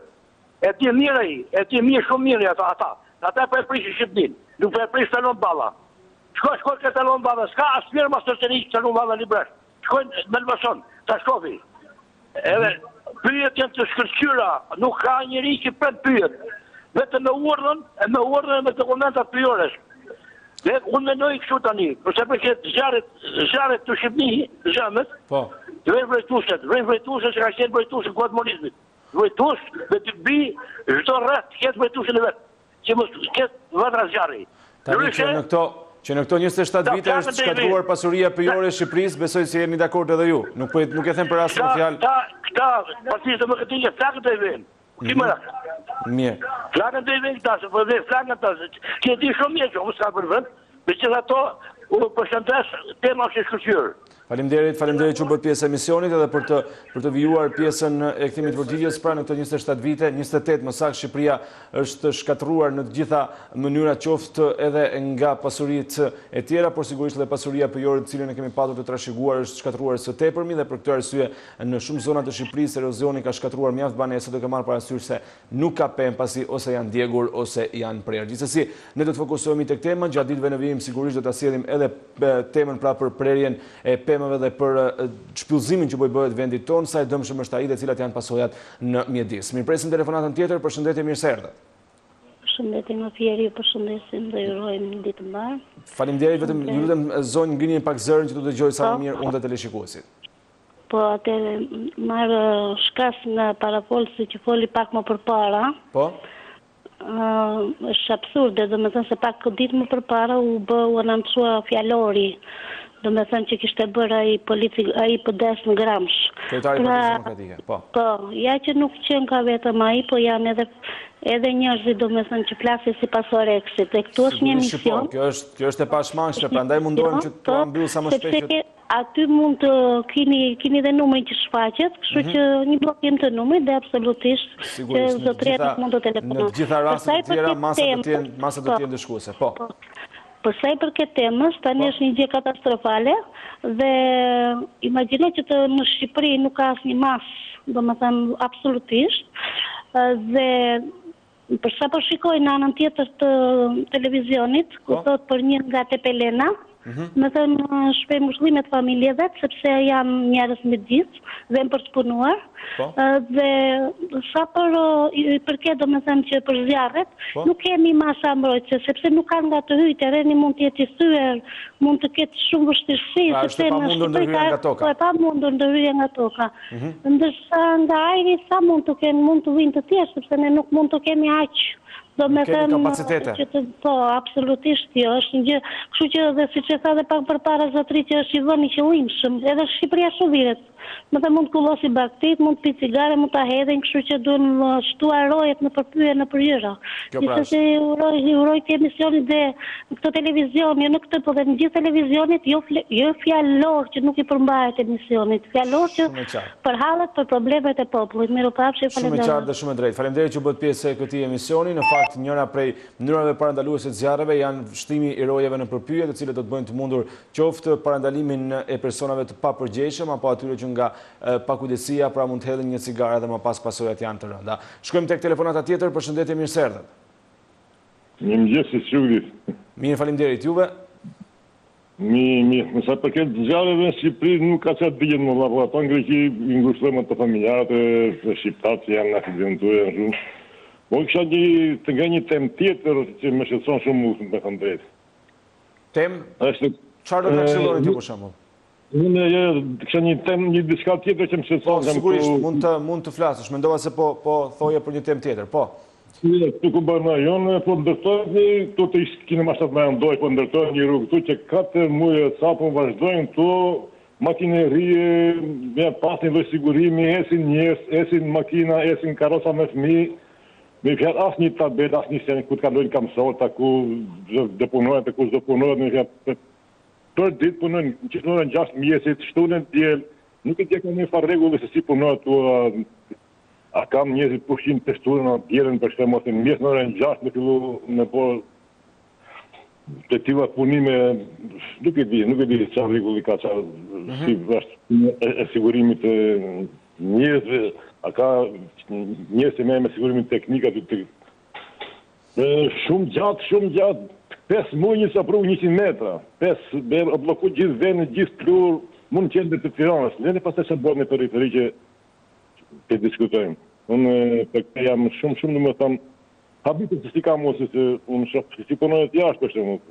E ti mirë ai, e ti mirë shumë mirë ata. Ata po e prishin Shqipërinë, nuk po e prish Talon Balla. Shkoj ke Talon Balla, s'ka asnjëherë mas shtenisht Talon Balla libresh. Shkojnë në Elbasan, ta shkofi. Edhe pyetjen të shkëlqyera, nuk ka njëri që pret pyet. Vetëm me urdhën me dokumentat pyetësh. Dhe unë mendoj kështu tani, përse përket zjarret të Shqipëni, zhamët, po. Vjen vrejtuesit që ka qenë vrejtues në kohë të komunizmit. Vrejtues me të bi çdo rreth të ketë vrejtuesin e vet, që mos ketë vatra zjarri. Tani që në këto 27 vite është shkatruar pasuria pyjore e Shqipërisë, besoj se jemi dakord edhe ju. Nuk e them për asnjë fjalë. Këta Partia Demokratike flakët e vjen. Mirë. Flakët e vjen këta, po dhe flakët ata. Që di shumë mirë që mos ka për vend, megjithatë unë përshëndes tema që shkëlqyer. Faleminderit që u bët pjesë e emisionit edhe për të vijuar pjesën e kthimit të përgjigjes. Pra në këto 27 vite, 28 më saktë Shqipëria është shkatruar në të gjitha mënyrat, qoftë edhe nga pasuritë e tjera, por sigurisht edhe pasuria pyjore të cilën e kemi patur të trashëguar është shkatruar së tepërmi dhe për këtë arsye në shumë zona të Shqipërisë erozioni ka shkatruar mjaft banesë, do të marrë parasysh se nuk ka pemë pasi ose janë djegur ose janë prerë. Gjithsesi, ne do të fokusohemi tek tema, gjatë ditëve në vijim sigurisht do ta sjellim edhe temën pra për prerjen e pemëve dhe për shpëllëzimin që bëhet vendit tonë, sa e dëmshëm është ai dhe cilat janë pasojat në mjedis. Mirpresim telefonatën tjetër, përshëndetje, mirë se erdhët. Përshëndetje nga Fieri, përshëndesim dhe urojmë ditë mbar. Faleminderit, vetëm ju lutem zonjë ngrini pak zërin që të dëgjoj sa më mirë unë dhe teleshikuesit. Po atëre marr shkas nga parafolsi që foli pak më përpara. Po. Është absurde, domethënë se pak ditë më përpara u anoncuar fjalori, domethënë që kishte bërë ai PD-s në Gramsh. Kryetari i Partisë Demokratike, po. Po, ja që nuk qen ka vetëm ai, po janë edhe njerëzit domethënë që flasin sipas Korriksit. Dhe këtu është një mision. Kjo është e pashmangshme, prandaj mundohem që të mbyll sa më shpejt. Aty mund të keni dhe numrin që shfaqet, kështu që një bllokim të numrit dhe absolutisht që zotëria nuk mund të telefonojë. Në të gjitha rastet e tjera masat do të jenë dëshkuese. Po. Për sa i përket temës, tani është një gjë katastrofale dhe imagjino që në Shqipëri nuk ka asnjë mas, domethënë absolutisht, dhe për sa po shikoj në anën tjetër të televizionit, ku thot për një nga Tepelena, me thënë shpembushllimet familjeve, sepse janë njerëz me ditë dhe për të punuar. Dhe sa përket domethënë që për zjarret, nuk kemi masa mbrojtëse, sepse nuk kanë nga të hyjë, terreni mund të jetë i thyer, mund të ketë shumë vështirësi, sepse në Shqipëri ka pa mundur ndërhyrje nga toka. Ndërsa nga ajri sa mund të vinë të tjerë, sepse ne nuk mund të kemi aq. Po, absolutisht jo, është një gjë, kështu që dhe siç e tha dhe pak përpara zotëri që është i vënë i qëllimshëm, edhe Shqipëria shudhiret. Më të mund të kullosi baktit, mund të pi cigare, mund të hedhin, kështu që duhen shtuar rojet në përpyje në përgjëra. Gjithsesi uroj të emisionit dhe këtë televizion, jo në këtë, po dhe në gjithë televizionit, jo fjalor që nuk i përmbahet emisionit, fjalor që përhallet për problemet e popullit. Miropafshi, falenderoj. Shumë qartë dhe shumë drejt. Faleminderit që bëhet pjesë e këtij emisioni. Në fakt, njëra prej mënyrave parandaluese të zjarreve janë shtimi i rojeve në përpyje, të cilët do të bëjnë të mundur qoftë parandalimin e personave të papërgjegjshëm apo atyre që nga pakujdesia pra mund të hedhin një cigare dhe më pas pasojat janë të rënda. Shkojmë tek telefonata tjetër, përshëndetje, mirë se erdhët. Mirëmëngjes, si qytet. Mirë, faleminderit, juve. Mirë, nësa përket zjarreve në Shqipëri nuk ka çfarë dijen më valla, ato në Greqi i ngushtojmë të familjarët e shqiptarët që janë aksidentuar janë shumë. Po kisha një temë tjetër që më shqetëson shumë me thënë drejtë. Temë? Çfarë do të këshilloni ti për shembull? Unë kisha një temë, një diçka tjetër që më shqetëson. Sigurisht, mund të flasësh, mendova se po thoje për një temë tjetër, po. Këtu ku bërë në jonë, po ndërtojnë, këtu të kine masat me ndojë, po ndërtojnë një rrugë këtu që 4 muaj e sapo vazhdojnë këtu makinerie, me pas një lloj sigurimi, esin njerëz, esin makina, esin karroca me fëmijë. Me fjalë asnjë tabel, asnjë sen ku të kalojnë kamësorta, ku do punojnë, ku do punojnë, me fjalë për ditë punojnë, gjithmonë 6 mjesit, shtunën diel, nuk e di ka një farë rregull se si punojnë ato. A kam njerëzit pushim të shtunën, dielën për shkak mos në mjes në orën 6 me fillu me po të tilla punime, nuk e di çfarë rregulli ka çfarë si është e sigurimit të njerëzve. A ka njerëz që me sigurimin teknik aty shumë gjatë, 5 muaj një sapru 100 metra, 5 o bloku gjithë vendin, gjithë plur, mund qendër të Tiranës. Ne pastaj sa bëhet në periferi që të diskutojmë. Unë për këtë jam shumë domethënë habitet se si kam ose se unë shoh si punojnë jashtë për shembull.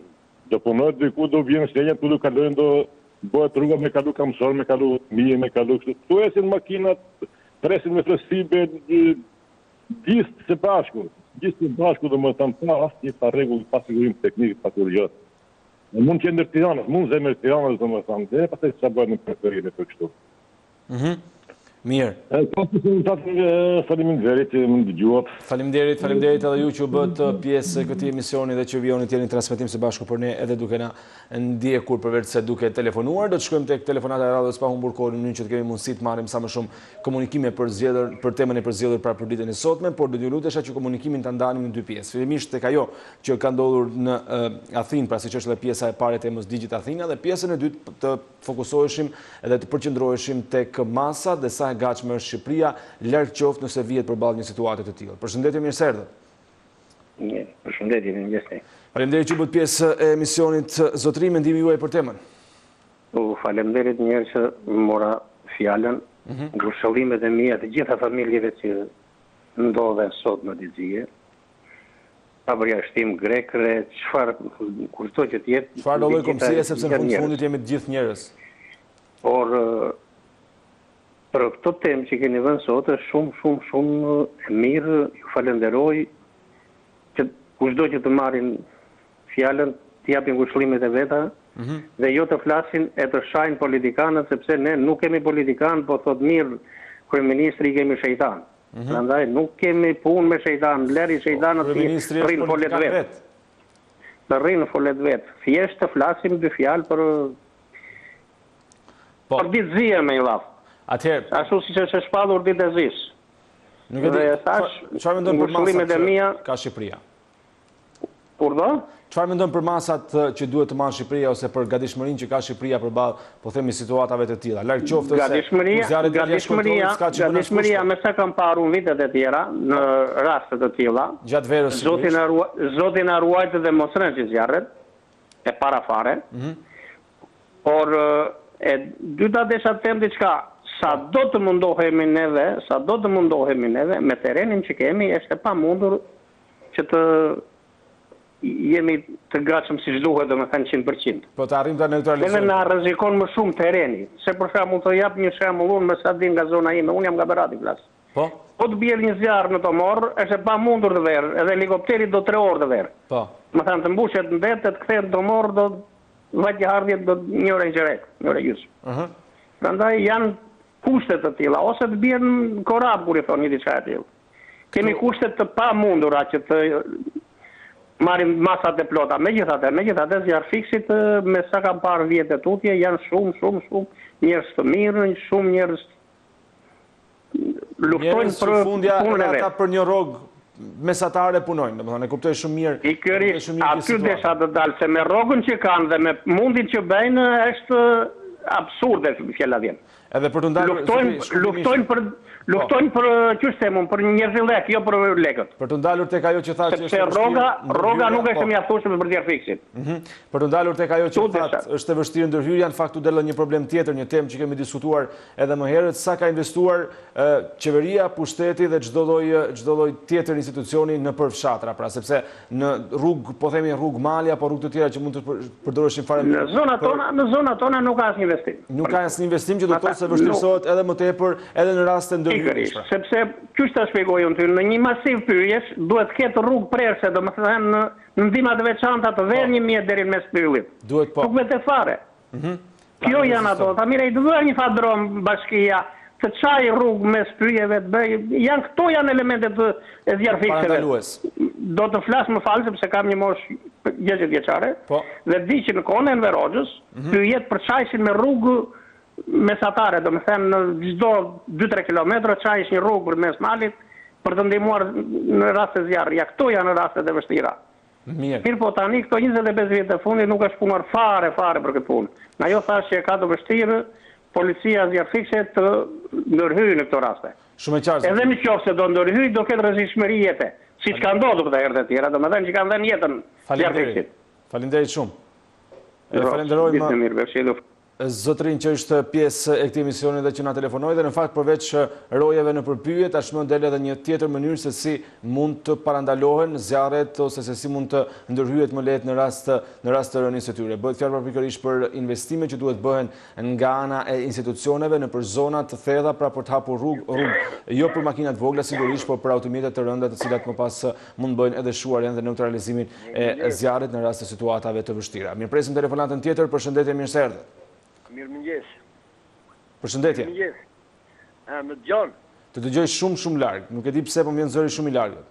Do punojnë diku do vjen shenja ku do kalojnë do bëhet rruga me kalu kamsor, me kalu mije, me kalu kështu. Tu esin makinat, presin me flesibe, gjithë së bashku domethënë pa asnjë rregull, pa sigurim teknik, pa kurrë. Mund qendër Tiranës, mund zemër Tiranës domethënë, dhe pastaj sa bëhet në periferi për kështu. Mirë. Faleminderit, më dëgjuat. Faleminderit edhe ju që u bët pjesë e këtij emisioni dhe që vijoni të jeni transmetim së bashku për ne edhe duke na ndjekur përveç se duke telefonuar. Do të shkojmë tek telefonata e radhës pa humbur kohën në mënyrë që të kemi mundësi të marrim sa më shumë komunikime për temën e përzgjedhur pra për ditën e sotme, por do t'ju lutesha që komunikimin ta ndanim në dy pjesë. Fillimisht tek ajo që ka ndodhur në Athinë, pra siç është edhe pjesa e parë e temës Digjit Athina, dhe pjesën e dytë të fokusoheshim edhe të përqendroheshim tek masa dhe sa e gatshme është Shqipëria, larg qoftë nëse vihet përballë një situate të tillë. Përshëndetje, mirë se erdhët. Përshëndetje, mirë. Faleminderit që bëhet pjesë e emisionit. Zotëri, mendimi juaj për temën? Faleminderit njerë që mora fjalën, ngushëllimet e mia të gjitha familjeve që ndodhen sot në Dixie. Pa përjashtim grekëre, çfarë kurto që të jetë. Çfarë lloj kombësie sepse në fundit jemi të gjithë njerëz. Por për këtë temë që keni vënë sot është shumë e mirë, ju falenderoj që kushdo që të marrin fjalën, të japin ngushëllimet e veta dhe jo të flasin e të shajnë politikanët, sepse ne nuk kemi politikanë, po thot mirë kryeministri i kemi shejtan. Prandaj nuk kemi punë me shejtan, leri shejtanët të rrinë folet vet. Të rrinë folet vet. Thjesht të flasim dy fjalë për ditëzia me i lafë. Ashtu si që është shpallur ditë e zis. Dhe thash, ngushëllimet e mia ka Shqipëria. Kur do? Çfarë mendon për masat që duhet të marrë Shqipëria ose për gatishmërinë që ka Shqipëria përballë, po themi situatave të tilla? Larg qoftë se gatishmëria me sa kam parë vitet e tjera në raste të tilla. Gjatë verës. Zoti na ruajtë dhe mos rënë që zjarret e para fare. Por e dyta desha të them diçka. Sa do të mundohemi neve me terenin që kemi, është e pamundur që të jemi të gatshëm siç duhet, domethënë 100%. Po të arrijmë ta neutralizojmë. Edhe na rrezikon më shumë tereni. Se për shembull të jap një shembull unë me sa di nga zona ime, unë jam nga Berati plas. Po. Po të bjerë një zjarr në Tomor, është e pamundur të verë, edhe helikopteri do 3 orë të verë. Po. Domethënë të mbushet në det, të kthehet në Tomor, do vajtëhardhjet do 1 orë gjërek, 1 orë gjys. Prandaj janë kushtet të tilla, ose të bjerë në korab kur i thoni diçka e tillë. Kemi kushtet të pamundura që të marrim masat e plota. Megjithatë zjarr fiksit me sa kam parë vjet e tutje janë shumë njerëz të mirë, shumë njerëz luftojnë për punën e vet. Ata për një rrogë mesatare punojnë, domethënë e kuptoj shumë mirë. Pikërisht, aty desha të dalë se me rrogën që kanë dhe me mundin që bëjnë është absurde fjala vjen. Edhe për të ndalur luftojnë për qytetin, për njerëzillek, jo për lekët. Për të ndalur tek ajo që thashë është rroga nuk është mjaftueshme për zjarr fiksit. Për të ndalur tek ajo që thatë është e vështirë ndërhyrja, në fakt u del një problem tjetër, një temë që kemi diskutuar edhe më herët, sa ka investuar qeveria, pushteti dhe çdo lloj tjetër institucioni në përfshatra, pra sepse në rrugë, po themi rrugë mali apo rrugë të tjera që mund të përdoreshin fare në zonat tona nuk ka asnjë investim. Nuk ka asnjë investim që do të thotë se vështirësohet edhe më tepër edhe në raste ndërhyrjesh. Sepse çu ta shpjegoj unë ty, në një masiv pyetjesh duhet të ketë rrugë prerse, domethënë në ndihma të veçanta të verë 1 mjet deri në mes pyllit. Duhet po. Nuk vetë fare. Kjo janë ato. Ta mire, i duhet një fadrom bashkia, të qaj rrugë me spyjeve të bëj, janë këto janë elementet e zjarfiksheve. Do të flasë më falë, sepse kam një mosh 60 vjeçare, dhe di që në kone në Verogës, pyjet për qajshin me rrugë mesatare, do me thënë në gjdo 2-3 kilometra, qajsh një rrugë për mes malit, për të ndihmuar në rast e zjarë. Ja, këto janë rastet e vështira. Mirë po tani, këto 25 vjetë e fundi nuk është punuar fare për këtë punë. Në ajo thash që e ka të vështirë, policia zjarfikse të ndërhyjë në këto raste. Edhe në qoftë se do ndërhyjë, do ketë rrezikshmëri jete, siç ka ndodhur këta herë të tjera, domethënë që kanë dhënë jetën zjarfiksit. Faleminderit shumë. Falenderojmë zotrin që është pjesë e këtij emisioni dhe që na telefonoi dhe në fakt përveç rojeve në përpyetje tashmë del edhe një tjetër mënyrë se si mund të parandalohen zjarret ose se si mund të ndërhyjet më lehtë në rast të rënies së tyre. Bëhet fjalë pikërisht për investime që duhet bëhen nga ana e institucioneve në për zona të thella pra për të hapur rrugë, jo për makinat vogla sigurisht, por për automjetet të rënda të cilat më pas mund bëjnë edhe shuarjen dhe neutralizimin e zjarrit në rast të situatave të vështira. Mirpresim telefonatën tjetër, përshëndetje, mirë se erdhët. Mirëmëngjes. Përshëndetje. Mirëmëngjes. Më dëgjon? Të dëgjoj shumë larg. Nuk e di pse, po më vjen zëri shumë i largët.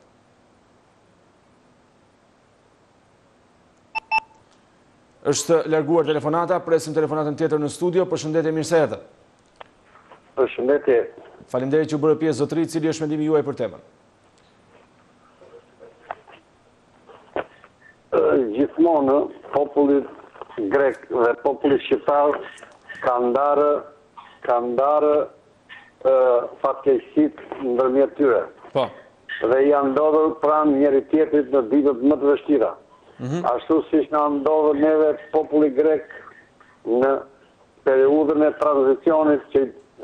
Është larguar telefonata, presim telefonatën tjetër në studio. Përshëndetje, mirë se erdhët. Përshëndetje. Faleminderit që u bërë pjesë zotëri, cili është mendimi juaj për temën? Gjithmonë populli grek dhe populli shqiptar ka ndarë fatkeqësitë ndërmjet tyre. Po. Dhe janë ndodhur pranë njëri tjetrit në ditët më të vështira. Ashtu siç na ndodhur neve populli grek në periudhën e tranzicionit që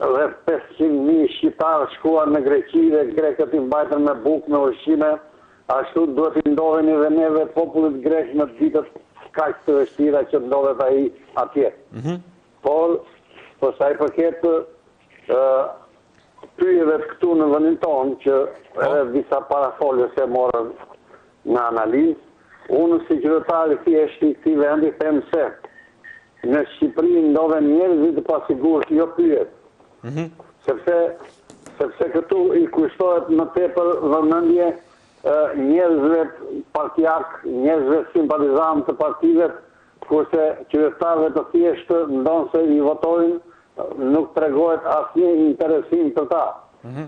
rreth 500.000 shqiptarë shkuan në Greqi dhe grekët i mbajtën me bukë, me ushqime, ashtu duhet i ndodheni dhe neve popullit grek në ditët kaq të vështira që ndodhet ai atje. Por sa i përket pyetjeve këtu në vendin tonë që edhe disa parafolje se morën në analizë, unë si qytetar i thjesht i këtij vendi them se në Shqipëri ndodhen njerëz të pasigurt, jo pyet. Sepse këtu i kushtohet më tepër vëmendje njerëzve partijak, njerëzve simpatizant të partive, kurse qytetarëve të thjeshtë ndonse i votojnë, nuk tregohet asnjë interesim për ta.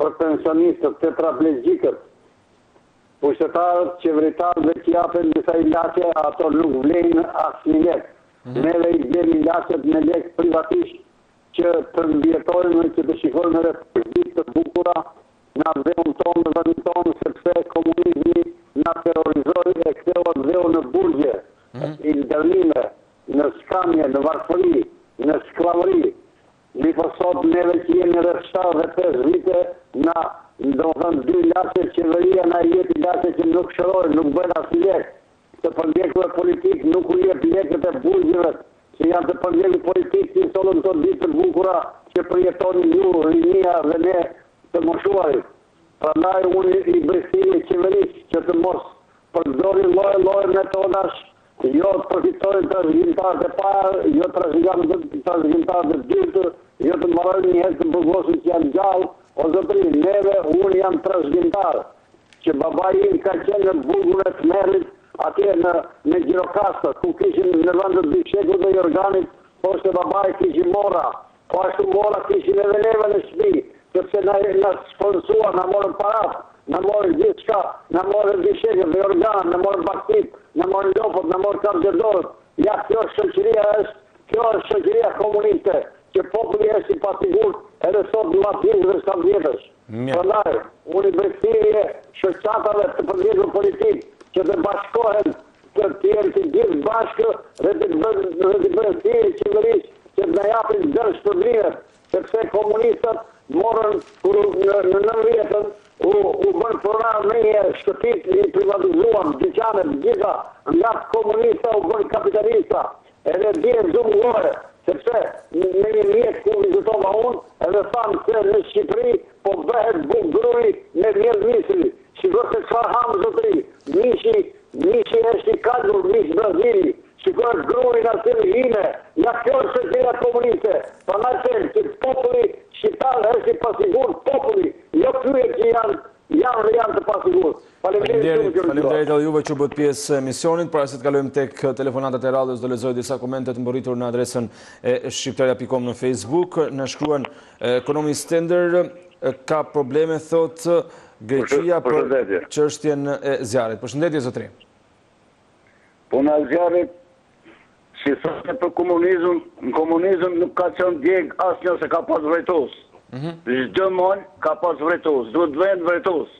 Për pensionistët, tetraplegjikët, pushtetarët, qeveritarët dhe që japen disa ilaçe, ato nuk vlejnë asnjë lek. Neve i blejmë ilaçet me lek privatisht që të ndjetojmë, që të shikojmë repozit të bukura në dheun tonë, në vendin tonë, sepse komunizmi na terrorizoi e ktheu dheu në burgje, i ndërmime, në skamje, në varfëri, në sklavëri. Mi sot neve që jemi rreth 75 vite, na ndodhen 2 ilaçe qeveria na jep ilaçe që nuk shërojnë, nuk bëjnë asnjë lek. Të përndjekëve politik nuk u jep lekët e burgjeve, që janë të përndjekë politik që solën të ditë të bukura që përjetoni ju, rinia dhe ne të moshuarit. Prandaj unë i bëjësimi qeverisë që të mos përdorin lloj metodash, jo të përfitojnë trashëgimtarët e parë, jo trashëgimtarët e dytë, jo të marrojnë një herë të burgosin që janë gjallë, o zotëri, neve, unë jam trashëgimtar, që babai im ka qenë në burgun e Tmerrit, atje në Gjirokastër, ku kishin në vendet Bishekut dhe Jorganit, poshtë babai kishin mora, po ashtu mora kishin edhe neve në shtëpi, sepse na sponsuar, na morën parat, na morën gjithçka, na morën Bishekut dhe Jorgan, na morën Baktit, na morën Lopot, na morën Kafgjedorët. Ja, kjo është shoqëria komuniste, që populli është i pasigurt edhe sot në matjes dhe 7 vjetësh. Prandaj, unë i bëjësirje shoqatave të përndjekur politik, që të bashkohen të tjerë të gjithë bashkë dhe të bëjnë thirrje qeverisë që të na japin dërsh për mirë, sepse komunistët morën në 90-ën u bën pronar me një shtëpit i privatizuan, dyqanet gjitha, nga komunista u bën kapitalista, edhe dhjetë zumëllore, sepse në një mjet ku vizitova unë, edhe thamë se në Shqipëri po bëhet buk gruj me mjell misri. Shikoj se çfarë ham zotëri, mishi është i kalur, mish Brazili, shikoj gruin atë hime, ja kjo është shoqëria komuniste. politike. Pa na them që populli shqiptar është i pasigurt, populli, jo pyet që janë të pasigurt. Faleminderit edhe juve që bëhet pjesë e emisionit. Para se të kalojmë tek telefonatat e radhës, do lexoj disa komente të mbërritur në adresën e shqiptaria.com në Facebook. Na shkruan ekonomi Stender ka probleme, thot Greqia për çështjen e zjarrit. Përshëndetje zotri. Puna e zjarrit, si thotë për komunizëm, në komunizëm nuk ka qenë djeg asnjë se ka pas vërtetos. Çdo mal ka pas vërtetos, duhet vend vërtetos.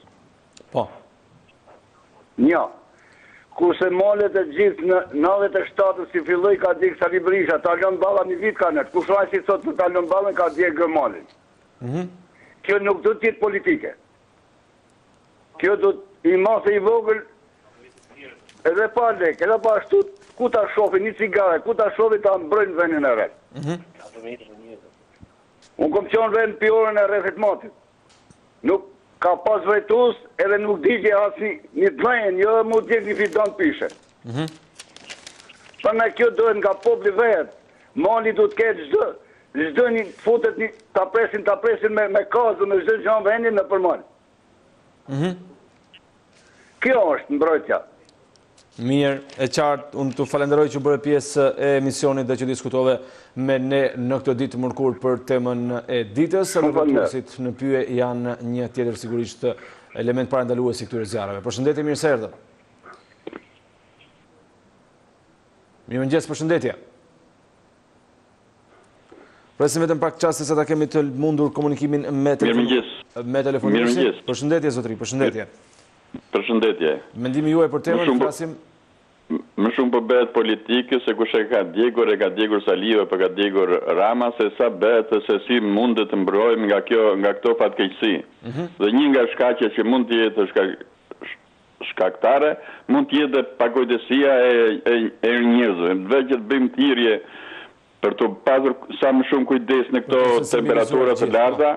Po. Një. Kurse malet e gjithë në 97 si filloi ka djeg Sali Berisha, ta lën balla një vit ka net. Kush ai si thotë ta lën ballën ka djeg malin. Kjo nuk do të jetë politike. Kjo do i masë i vogël edhe pa lek, edhe pa ashtu, ku ta shofi një cigare, ku ta shofi ta mbrojnë vendin e ret. Unë kom qenë vend për orën e rrethit matit. Nuk ka pas vajtus edhe nuk digje asë një dlajnë, jo mu djek një fidon pishe. Për me kjo dojnë nga popli vetë, mali du të ketë çdo një futet një ta presin me kazë me çdo gjë vendin në përmal. Kjo është mbrojtja. Mirë, e qartë, unë të falenderoj që bëre pjesë e emisionit dhe që diskutove me ne në këtë ditë mërkur për temën e ditës. Edhe vërtuesit në pyje janë një tjetër sigurisht element parandalues i këtyre zjarreve. Përshëndetje, mirë se erdhë. Mirëmëngjes, përshëndetje. Presim vetëm pak çast se ta kemi të mundur komunikimin me telefonistin. Përshëndetje zotri, përshëndetje. Përshëndetje. Mendimi juaj për temën, flasim. Më shumë për bëhet politike, se kush e ka djegur Saliu apo ka djegur Rama, se sa bëhet se si mund të mbrojmë nga këto fatkeqësi. Dhe një nga shkaqet që mund të jetë shkaktare, mund të jetë pakujdesia e njerëzve. Vetë që të bëjmë thirrje për të pasur sa më shumë kujdes në këto temperatura të larta.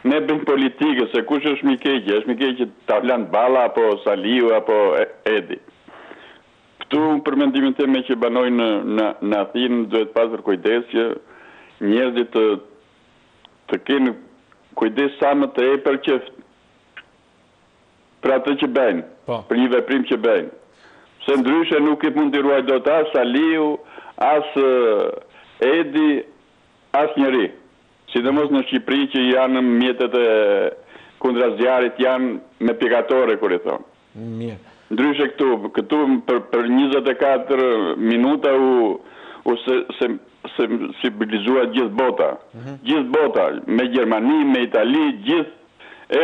Ne bëjmë politike, se kush është mikeqë? Është mikeqë ta lan Balla, apo Saliu, apo Edi. Këtu, për mendimin tim që banojnë në Athinë, duhet pasur kujdes që njerëzit të kenë kujdes sa më të epër që për atë që bëjnë, për një veprim që bëjnë. Se ndryshe nuk i mund të ruaj dot as Saliu, as Edi, as njeri. Sidomos në Shqipëri që janë mjetet e kundra zjarrit janë me pikatore, kur i thonë. Mirë. Ndryshe këtu për 24 minuta u sensibilizuar gjithë bota. Gjithë bota, me Gjermani, me Itali, gjithë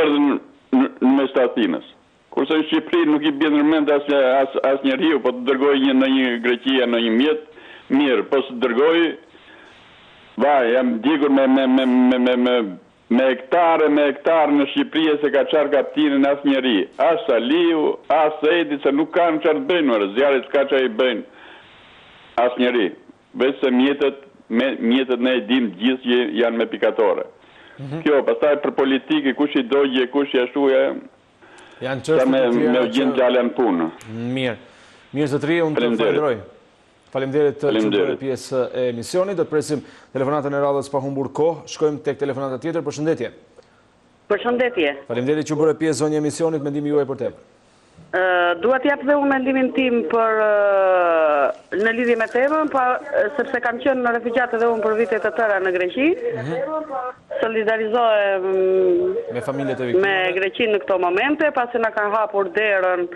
erdhën në mes të Athinës. Kurse në Shqipëri nuk i bën mend as njeriu, po të dërgoj në një Greqia në një mjet, mirë, po të dërgoj jam djegur me hektare në Shqipëri se ka qarë kaptinën as njeri, as Saliu, as Edi, se nuk kanë qarë të bëjnë, zjarrit s'ka qarë i bëjnë as njeri. Veç se mjetet ne e dim gjithë që janë me pikatore. Kjo, pastaj për politike, kush i dojgje, kush i ashtuja, sa me gjenë gjallë në punë. Mirë. Mirë zotëri, unë të falenderoj. Faleminderit që bëre pjesë e emisionit. Do të presim telefonatën e radhës pa humbur kohë. Shkojmë tek telefonata tjetër. Përshëndetje. Përshëndetje. Faleminderit që bëre pjesë zonjë emisionit. Mendimi juaj për temën. Dua t'jap dhe unë mendimin tim për në lidhje me temën, sepse kam qenë në refugjat edhe unë për vite të tëra në Greqi. Solidarizohem me familjet e viktimave me Greqinë në këto momente, pasi na kanë hapur derën.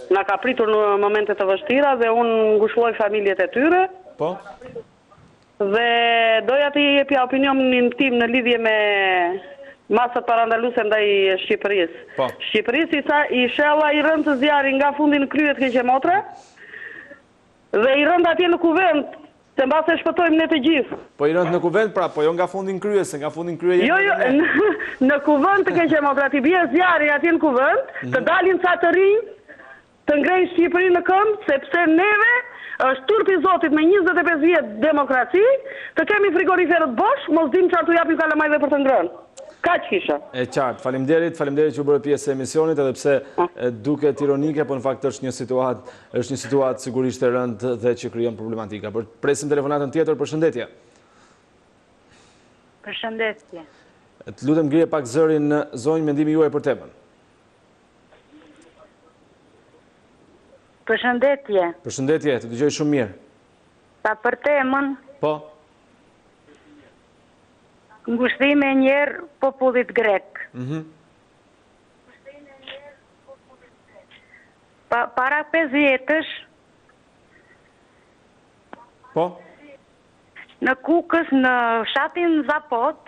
Na ka pritur në momente të vështira dhe unë ngushëlloj familjet e tyre. Po. Dhe doja t'i jepja opinionin tim në lidhje me masat parandaluese ndaj Shqipërisë. Po. Shqipërisë i shella i rënd të zjarri nga fundi në kryet Keqemotre dhe i rënd atje në kuvent, se mbas e shpëtojmë ne të gjithë. Po i rënd në kuvent pra, po jo nga fundin kryes, nga fundin krye. Jo, në kuvent të Keqemotre, ti bie zjarri atje në kuvent, të dalin sa të rinj, të ngrejnë Shqipërinë në këmbë, sepse neve është turpi Zotit me 25 vjet demokraci, të kemi frigoriferët bosh, mos dim çfarë t'u japim kalamajve për të ngrënë. Kaq kisha. E qartë, faleminderit që u bëre pjesë e emisionit, edhe pse duket ironike, po në fakt është një situatë sigurisht e rëndë dhe që krijon problematika. Presim telefonatën tjetër, përshëndetje. Përshëndetje. Të lutem ngrihe pak zërin në zonjë, mendimi juaj për temën. Përshëndetje. Përshëndetje, të dëgjoj shumë mirë. Pa për temën, Po. ngushtimi e njerë popullit grek. Para 5 vjetësh, Po. në Kukës, në fshatin Zapot,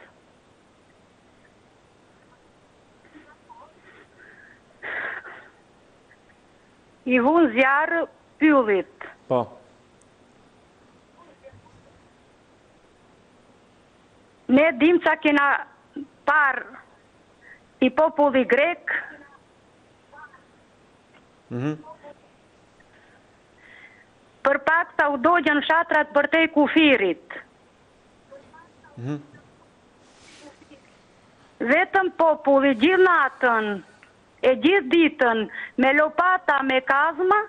i vun zjarë pyllit. Po. Ne dim që kena parë i populli grek, për pak sa u dogjen fshatrat për te kufirit. Vetëm populli gjithë natën e gjithë ditën me lopata me kazma,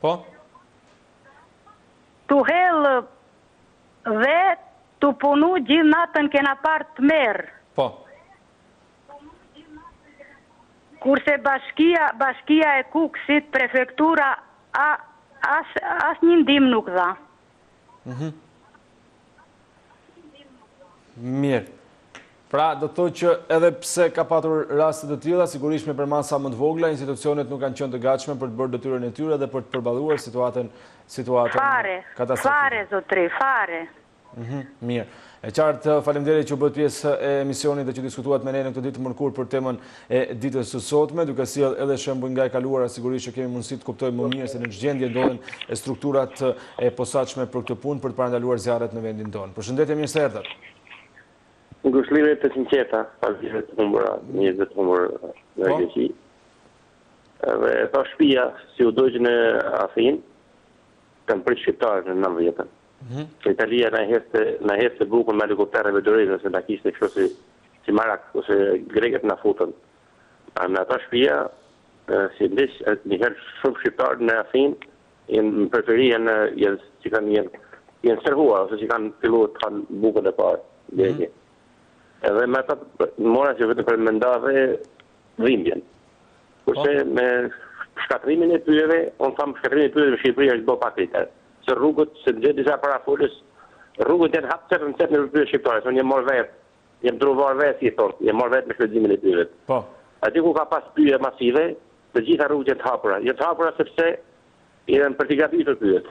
Po. tu hellë dhe tu punu gjithë natën kena parë të merë. Po. Kurse bashkia e Kukësit, prefektura, as një ndim nuk dha. Mirë. Pra, do të thotë që edhe pse ka patur raste të tilla, sigurisht me përmasa më të vogla, institucionet nuk kanë qenë të gatshme për të bërë detyrën e tyre dhe për të përballuar situatën katastrofike. Fare, zotri, fare. Mirë. E qartë, faleminderit që u bët pjesë e emisionit dhe që diskutuat me ne në këtë ditë të mërkurë për temën e ditës së sotme, duke sjellë edhe shembuj nga e kaluara, sigurisht që kemi mundësi të kuptojmë më mirë se në ç'gjendje ndodhen strukturat e posaçme për këtë punë për të parandaluar zjarret në vendin tonë. Përshëndetje, mirë se erdhët. Ngushëllime të sinqeta, pas vjetëve të humbura, njëzve të humbur në Greqi. Dhe ta shtëpia, si u dojgjë në Athinë, kanë pritë shqiptarë në 9 vjetën. Italia na heste bukën me helikoptereve doreze se na kishte kështu si marak ose grekët na futën. Në ata shtëpia, si ndish njëherë shumë shqiptarë në Athinë, në preferi jenë servuar, ose që kanë filluar të kanë bukën e parë. Edhe me ata mora që vetëm për mendave dhimbjen. Kurse me shkatrimin e pyjeve, unë thamë shkatrimin e pyjeve në Shqipëri është bo pak kriter. Se rrugët, se në gjithë disa parafolës, rrugët janë hapë cërë në cërë në pyjeve shqiptare, se unë jem morë vetë, jem druvar vetë, si thonë, jem morë vetë me shkëllimin e pyjeve. Ati ku ka pas pyje masive, të gjitha rrugët janë të hapura. Janë të hapura sepse janë për t'i gatitur pyjet.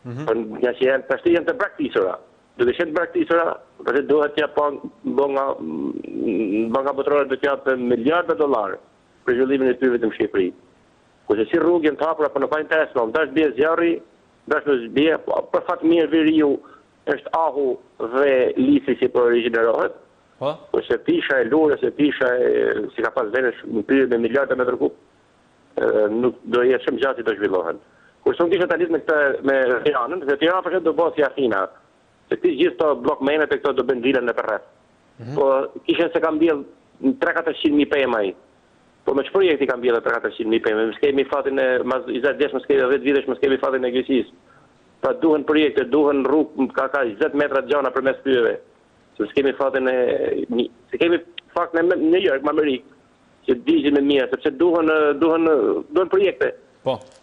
Nga që janë të braktisura. Duke qenë braktisura, përse duhet t'ja banka botërore do t'ja për miliardë $, për zhvillimin e pyjeve të në Shqipëri. Kurse si rrugë janë të hapura, për në pa interesno, dash bje zjarri, dash në zbje, për fatë mirë viriu është ahu dhe lisi që për originerohet, kurse pisha e lure, se pisha e, si ka pas venesh në pyje me miliardë metër kub, nuk do jetë shumë gjatë që do zhvillohen. Kurse unë kisha të lidhë me Tiranën, se Tiranë për do bëhë si Athina, se ti gjithë të blokmenet e këto do bëndilën në përreth. Po kishen se kam bjellë 300-400.000 pëjmaj. Po me që projekti kam bjellë 300-400.000 pëjmaj. Më s'kemi fatin e, mas 20 vjeç, më s'kemi 10 vitesh, më s'kemi fatin e Greqis. Pa duhen projekte, duhen rrugë, ka 20 metra gjana për mes pyjeve. Se s'kemi fatin e, se kemi fakt në New York, më Amerikë, që digjin e mija, sepse duhen projekte.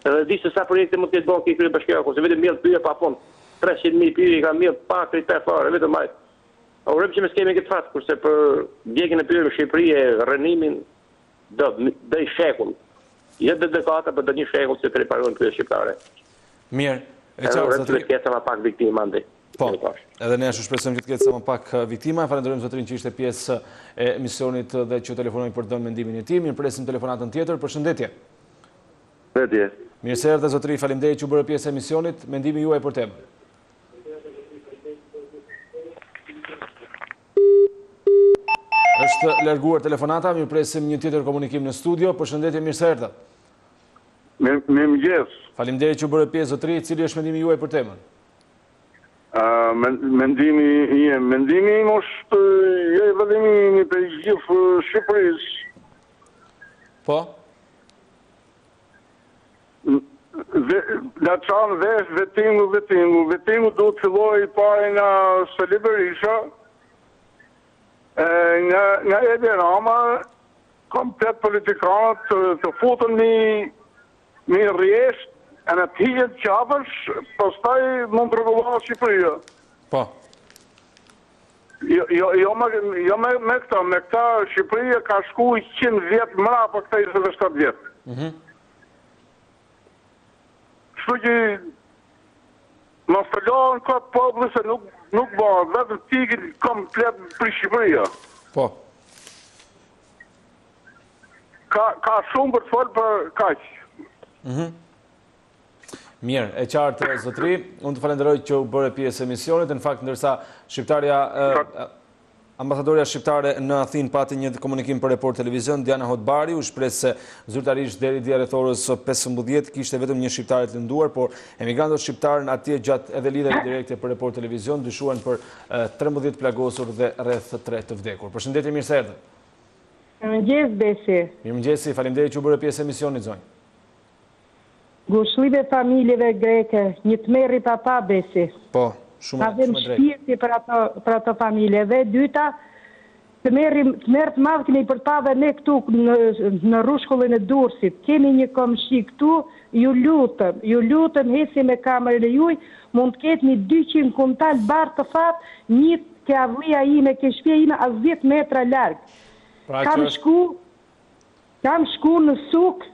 Edhe di se sa projekte mund të jetë bon këtë bashkëja, se vetëm mjellë pyje pa fond. 300.000 pyje i ka mjellë pa kriter fare, vetëm majtë. A urem që me s'kemi këtë fatë, kurse për djegin e pyje në Shqipëri e rënimin dhe i shekull. Jetë dhe dekata për dhe një shekull që të reparuan pyje shqiptare. Mirë. Edhe urem që me këtë sa ma pak viktima ndë. Po, edhe ne ashtu shpresojmë që të ketë sa më pak viktima. Falenderojmë zotrin që ishte pjesë e emisionit dhe që telefonoi për të dhënë mendimin e tij. Mirpresim telefonatën tjetër. Përshëndetje. Mirë se erdhe zotri, faleminderit që u bërë pjesë e emisionit. Mendimi juaj për temën. Është larguar telefonata, mirpresim një tjetër komunikim në studio. Përshëndetje, mirë se erdhe. Mirëmëngjes. Faleminderit që u bërë pjesë zotri, cili është mendimi juaj për temën? Mendimi im është vëllimi për gjithë Shqipërisë. Po? Në qanë vesh vetingu du të filloj pare nga Sali Berisha, nga Edi Rama, komplet politikanët të futën një rjesht, e në të hijet qafësh, pastaj mund të rregullohet Shqipëria. Po. Jo me këta Shqipëria ka shku 100 vjetë mrapa këta 27 vjetë. Kështu që mos të lohen këtë populli se nuk bëhet, vetëm tikin komplet për Shqipëria. Po. Ka shumë për të folë për kaq. Mirë, e qartë zotri, unë të falenderoj që u bërë pjesë emisionit, në fakt ndërsa ambasadoria shqiptare në Athinë pati një komunikim për Report Televizion, Diana Hotbari u shpreh se zyrtarisht deri dje rreth orës 15 kishte vetëm një shqiptar të lënduar, por emigrantët shqiptarë atje gjatë edhe lidhjeve direkte për Report Televizion dyshuan për 13 plagosur dhe rreth 3 të vdekur. Përshëndetje, mirë se erdhë. Mirëmëngjes, Besi. Mirëmëngjesi, faleminderit që u bërë pjesë emisionit, zonjë. Ngushëllime familjeve greke, një të merri papa, Besi. Po, shumë drejt. Ka dhe më shpirti për ato familjeve. Dyta, të merë të madhë këni për pave ne këtu në rrushkullin e Durrësit. Kemi një komshi këtu, ju lutëm, hesi me kamerën e juj, mund të ketë një 200 kuntal barë të fatë, një ke avlija ime, ke shpia ime, as 10 metra largë. Kam shku në sukë,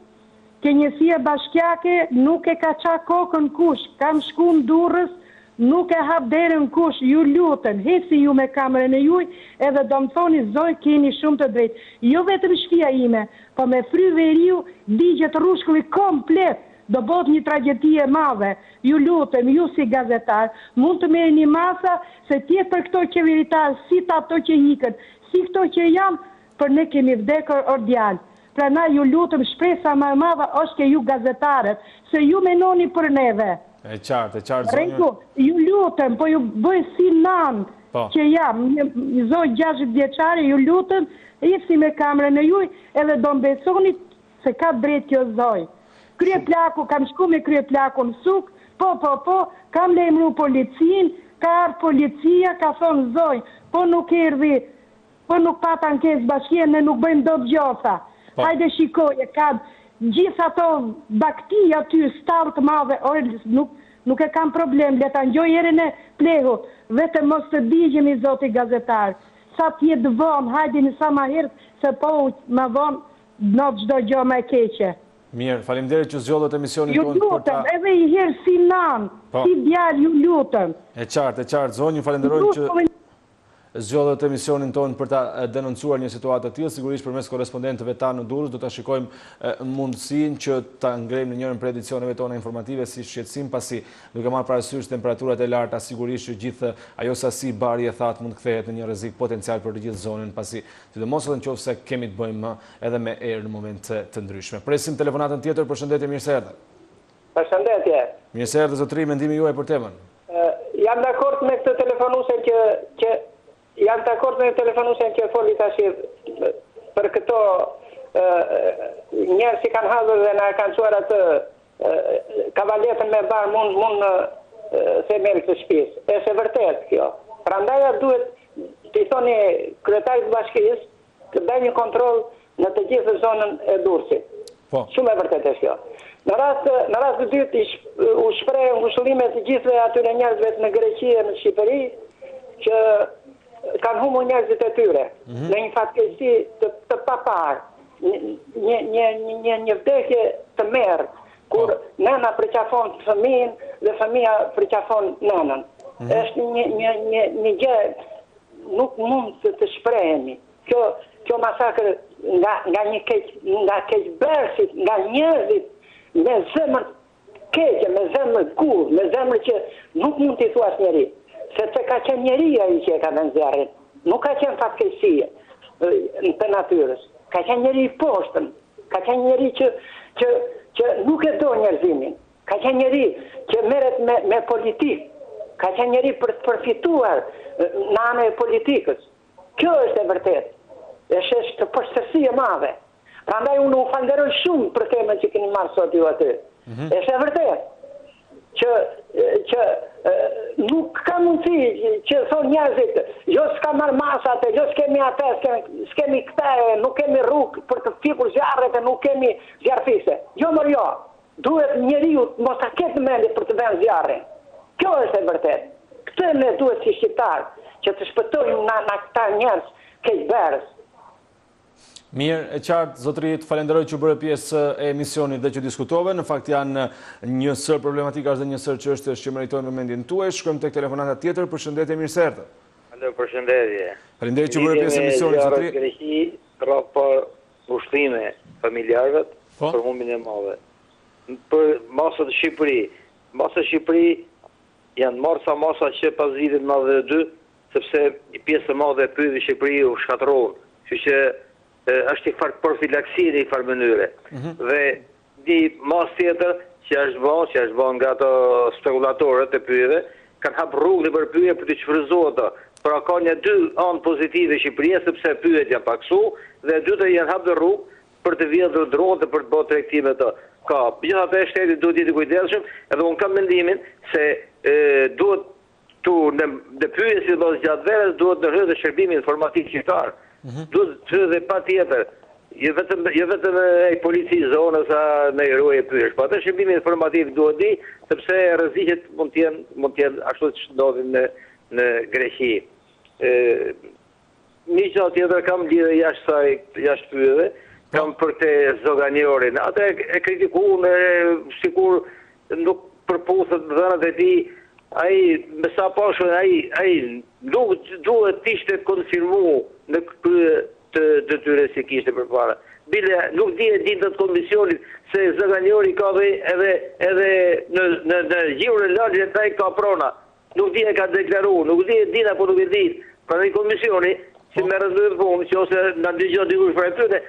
ke njësia bashkjake, nuk e ka qa kokën kush, kam shku në Durrës, nuk e hap derën kush, ju lutën, hesi ju me kamerën e juj, edhe do më thoni zoj keni shumë të drejtë. Jo vetëm shpia ime, po me fry veriu, digjet rrushkulli komplet, do bot një tragedie madhe. Ju lutëm, ju si gazetar, mund të merë një masa, se tjetë për këto qeveritarë, si të ato që hikën, si këto që jam, për ne kemi vdekër ordjal. Pra na ju lutëm shpresa më e madhe është ke ju gazetarët, se ju menoni për neve. E qartë, zonjë. Ju lutëm, po ju bëj si nanë që jam, një zoj 60 vjeçare, ju lutëm, si me kamerën e juj, edhe do mbesoni se ka drejt kjo zoj. Krye plaku, kam shku me krye plaku në suk, po, kam lejmru policin, ka ardhë policia, ka thonë zoj, po nuk erdhi, po nuk pata ankesë bashkje, ne nuk bëjmë do të gjosa. Hajde shikoje, ka gjithë ato bakti aty, starë të madhe, nuk e kam problem, leta njoj erën e plehu, vetëm mos të digjemi zoti gazetar. Sa tjetë vonë, hajde në sa ma herë, se po ma vonë, në gjdo gjo ma e keqe. Mirë, faleminderit që zgjodhët emisionin tonë. Ju lutëm, edhe i herë si nanë, si djarë, ju lutëm. E qartë, zonjë, falenderojnë që zgjodhët emisionin tonë për ta denoncuar një situatë të tillë, sigurisht përmes korespondentëve tanë në Durrës do ta shikojmë mundësinë që ta ngrejmë në njërin prej edicioneve tona informative si shqetësim, pasi duke marrë parasysh temperaturat e larta, sigurisht që gjithë ajo sasi bari e thatë mund të kthehet në një rrezik potencial për të gjithë zonën, pasi sidomos edhe nëse kemi të bëjmë edhe me erë në momente të ndryshme. Presim telefonatën tjetër, përshëndetje, mirë se erdhe. Përshëndetje. Mirë se erdhe zotri, mendimi juaj për temën. Jam dakord me këtë telefonuesen që jam dakord me telefonuesen që foli tash për këto njerëz që kanë hallur dhe na kanë çuar atë kavaletën me bar mund themel të shtëpisë. Është vërtet kjo. Prandaj duhet të thoni kryetarit të bashkisë të bëjë një kontroll në të gjithë zonën e Durrësit. Po. Shumë e vërtetë është kjo. Në rast të dytë u shpreh ngushëllime të gjithëve atyre njerëzve në Greqi e në Shqipëri që kanë humbur njerëzit e tyre në një fatkeqësi të papar, një vdekje të merë, kur nëna përqafon fëmijën dhe fëmija përqafon nënën. Është një gjë nuk mund të shprehemi. Kjo masakër nga keqbërësit, nga njerëzit me zemër keqe, me zemër kurrë, me zemër që nuk mund t'i thuash njeri. Sepse ka qenë njeria i që e ka në zjarrin. Nuk ka qenë fatkeqësie të natyrës. Ka qenë njeri i poshtëm. Ka qenë njeri që nuk e do njerëzimin. Ka qenë njeri që merret me politikë. Ka qenë njeri për të përfituar në anë e politikës. Kjo është e vërtetë. Është poshtësi e madhe. Prandaj unë u falenderoj shumë për temën që keni marrë sot ju aty. Është e vërtet që nuk ka mundësi që thonë njerëzit, jo s'ka marrë masat, jo s'kemi atë, s'kemi këte, nuk kemi rrugë për të fikur zjarret e nuk kemi zjarfise. Jo mërë jo, duhet njeriu mos ta ketë mendje për të vënë zjarrin. Kjo është e vërtet. Këtë ne duhet si shqiptar që të shpëtojmë na këta njerëz keqberës. Mirë, e qartë, zotërit, falenderoj që bërë pjesë e emisionit dhe që diskutove. Në fakt janë njësër problematika është dhe njësër që është që meritojnë vëmendjen tuaj. Shkojmë tek telefonata tjetër, përshëndetje, mirë se erdhët. Alo, përshëndetje. Falenderoj që bërë pjesë e emisionit, zotërit. Greqi, rrok për ushtime familjarëve për humbin e madhe. Për masat e Shqipëri janë marrë sa masa që pas vitit 92, sepse një pjesë e madhe e pyetjeve Shqipëri u shkatërrohen. Kështu që është i farë profilaksi në i farë mënyre. Dhe një mas tjetër që është bën nga të spekulatorët e pyetjeve, kanë hapë rrugë për pyetje për të çfryzuar ato. Pra ka një dy anë pozitive Shqipëria, sepse pyetja paksu, dhe dyta janë hapë rrugë për të vjedhur dronë dhe për të bërë tregtime të. Ka, megjithatë shteti duhet të jetë i kujdesshëm, edhe unë kam mendimin se duhet në pyetje si pas gjatë verës duhet në rreth shërbimi informativ shqiptar. Duhet të dhe pa tjetër, jo vetëm e polici zonës a në i ruaj e pyesh, pa të shërbimi informativ duhet di, sepse rreziqet mund t'jenë ashtu që ndodhin në Greqi. Një që tjetër kam lidhe jashtë pyetjeve, kam për të zoganjorin. Ate e kritikuar sikur nuk përputhet dhënat e tij. Ai me sa pashën ai nuk duhet të ishte konfirmuar në krye të detyrës që kishte përpara. Bile nuk dihet ditët komisionit se zoganjori ka edhe në gjirën e lagjet ai ka prona. Nuk dihet ka deklaruar, nuk dihet din apo nuk e di. Prandaj komisioni si merret me punë, ose na dëgjon dikush për atë,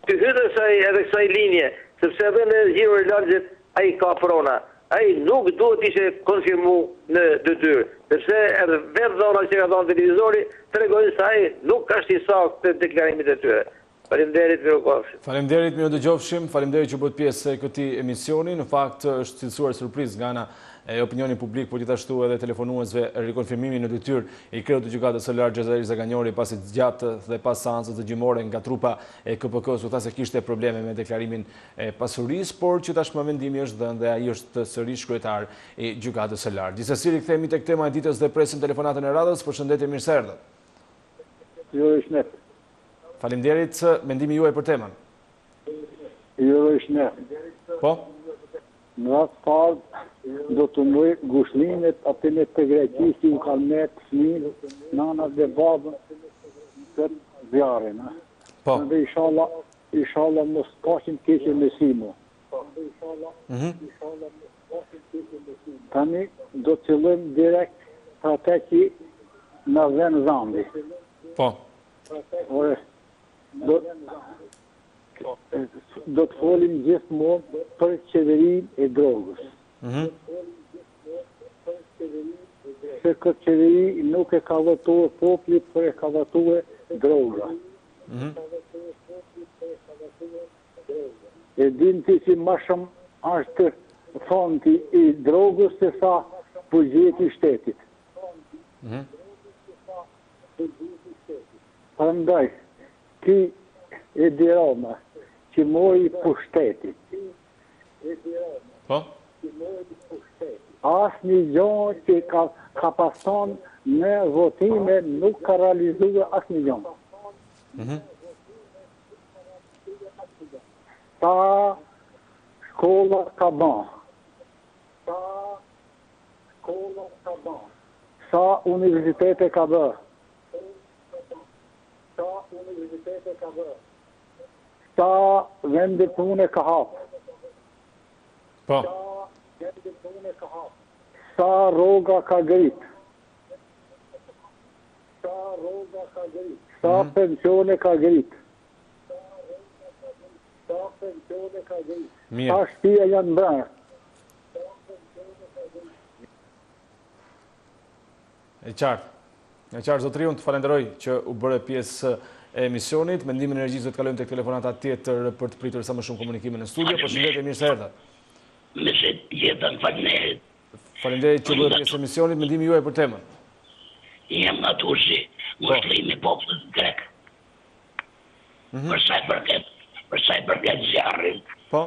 të hyjë edhe kësaj linje, sepse edhe në gjirën e lagjet ai ka prona. Ai nuk duhet ishte konfirmu në detyrë, sepse edhe vetë dhona që ka dhënë televizori tregojnë se ai nuk është i saktë të deklarimit të tyre. Faleminderit, mirupafshim. Faleminderit, mirë dëgjofshim. Faleminderit që bëhet pjesë e këtij emisioni. Në fakt është cilësuar surprizë nga ana e opinionit publik, por gjithashtu edhe telefonuesve rikonfirmimi në detyrë i kreut të gjykatës së lartë Xhezari Zaganjori pasi gjatë dhe pas seancës të gjymore nga trupa e KPK-s u tha se kishte probleme me deklarimin e pasurisë, por që tashmë mendimi është dhënë dhe ai është sërish kryetar i gjykatës së lartë. Gjithsesi rikthehemi tek tema e ditës dhe presim telefonatën e radhës. Përshëndetje, mirë se erdhët. Jo, është ne. Faleminderit, mendimi juaj për temën. Jo, është ne. Po? Në atë parë do të mëj gushlimet atëne të Greqi si u kanë metë fëmijë, nanat dhe babën për zjarrin. Po. Dhe inshallah mos kaqim keqe me simo. Tani do të qëllëm direkt për atë që në vënë zambi. Po. Do të folim gjithmonë për qeverinë e drogës. Se këtë qeveri nuk e ka votuar populli, por e ka votuar droga. E din ti që më shumë është fondi i drogës se sa buxheti i shtetit. Prandaj, ti e diroma që mori pushtetit. Po? Asë një gjonë që ka pason në votime nuk ka realizuar asë një gjonë. Sa shkolla ka ban. Sa universitete ka bë. Sa vende pune ka hapë. Po. Sa rroga ka grit. Sa pensione ka grit. Mirë. Sa shtëpia janë bërë. E qartë, zotëri, unë të falenderoj që u bëre pjesë e emisionit. Mendimin e regjisë do të kalojmë tek telefonata tjetër për të pritur sa më shumë komunikime në studio. Përshëndetje, mirë se erdhët. gjithën, faleminderit. Faleminderit që bëhet pjesë emisionit, mendimi juaj për temën. Jem natushi, muslimi popullit grek. Për sa i përket zjarrit. Po.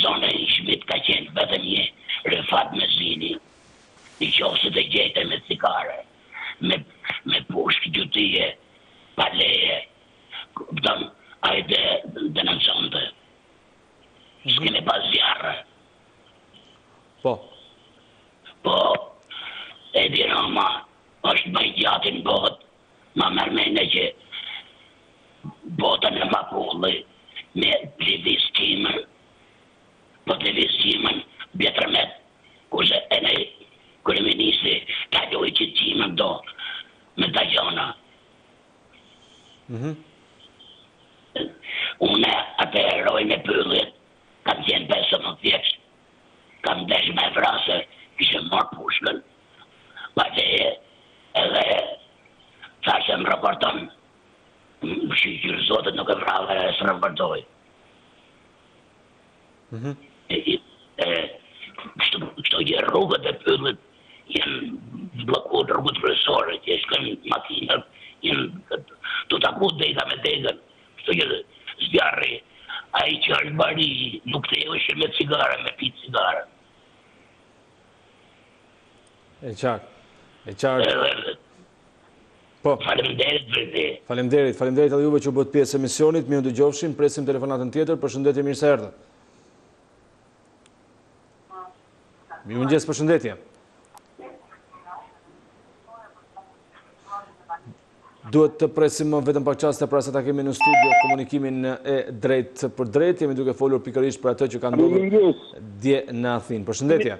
Zona e Shmit ka qenë vetëm një rrefat me zini. I qofse të gjete me cikare, me pushkë gjutije, pa leje, kupton, ajde denonconte. S'kemi pas zjarre. Po. Po, Edi Roma është më i gjatë në botë, ma mërmende që botën e makulli me plebiscimën, po plebiscimën bjetërmet, kurse e ne kërëministri ka dojë që qimën do me ta gjona. Une atë eroj me pyllit, kam qenë 15 vjeç, kam desh me vrasë, kishe marrë pushkën, pa leje, edhe thashë më raporton, shqyrë zotët nuk e vrave e së raportoj. Kështu gjë rrugët e pyllit jenë blokuar rrugët kryesore, që shkojnë makinat, jenë të taku dega me degën, kështu gjë zjarri, a i që është bari nuk të e me cigare, me pi cigare. E qartë. Po. Faleminderit vërdi. Faleminderit edhe juve që bët pjesë emisionit, mi u dëgjofshim, presim telefonatën tjetër, përshëndetje, mirë se erdhët. Mi mëngjes, përshëndetje. Duhet të presim vetëm pak qaste pra se ta kemi në studio komunikimin e drejt për drejt, jemi duke folur pikërisht për atë që ka ndodhur dje në Athinë. Përshëndetje.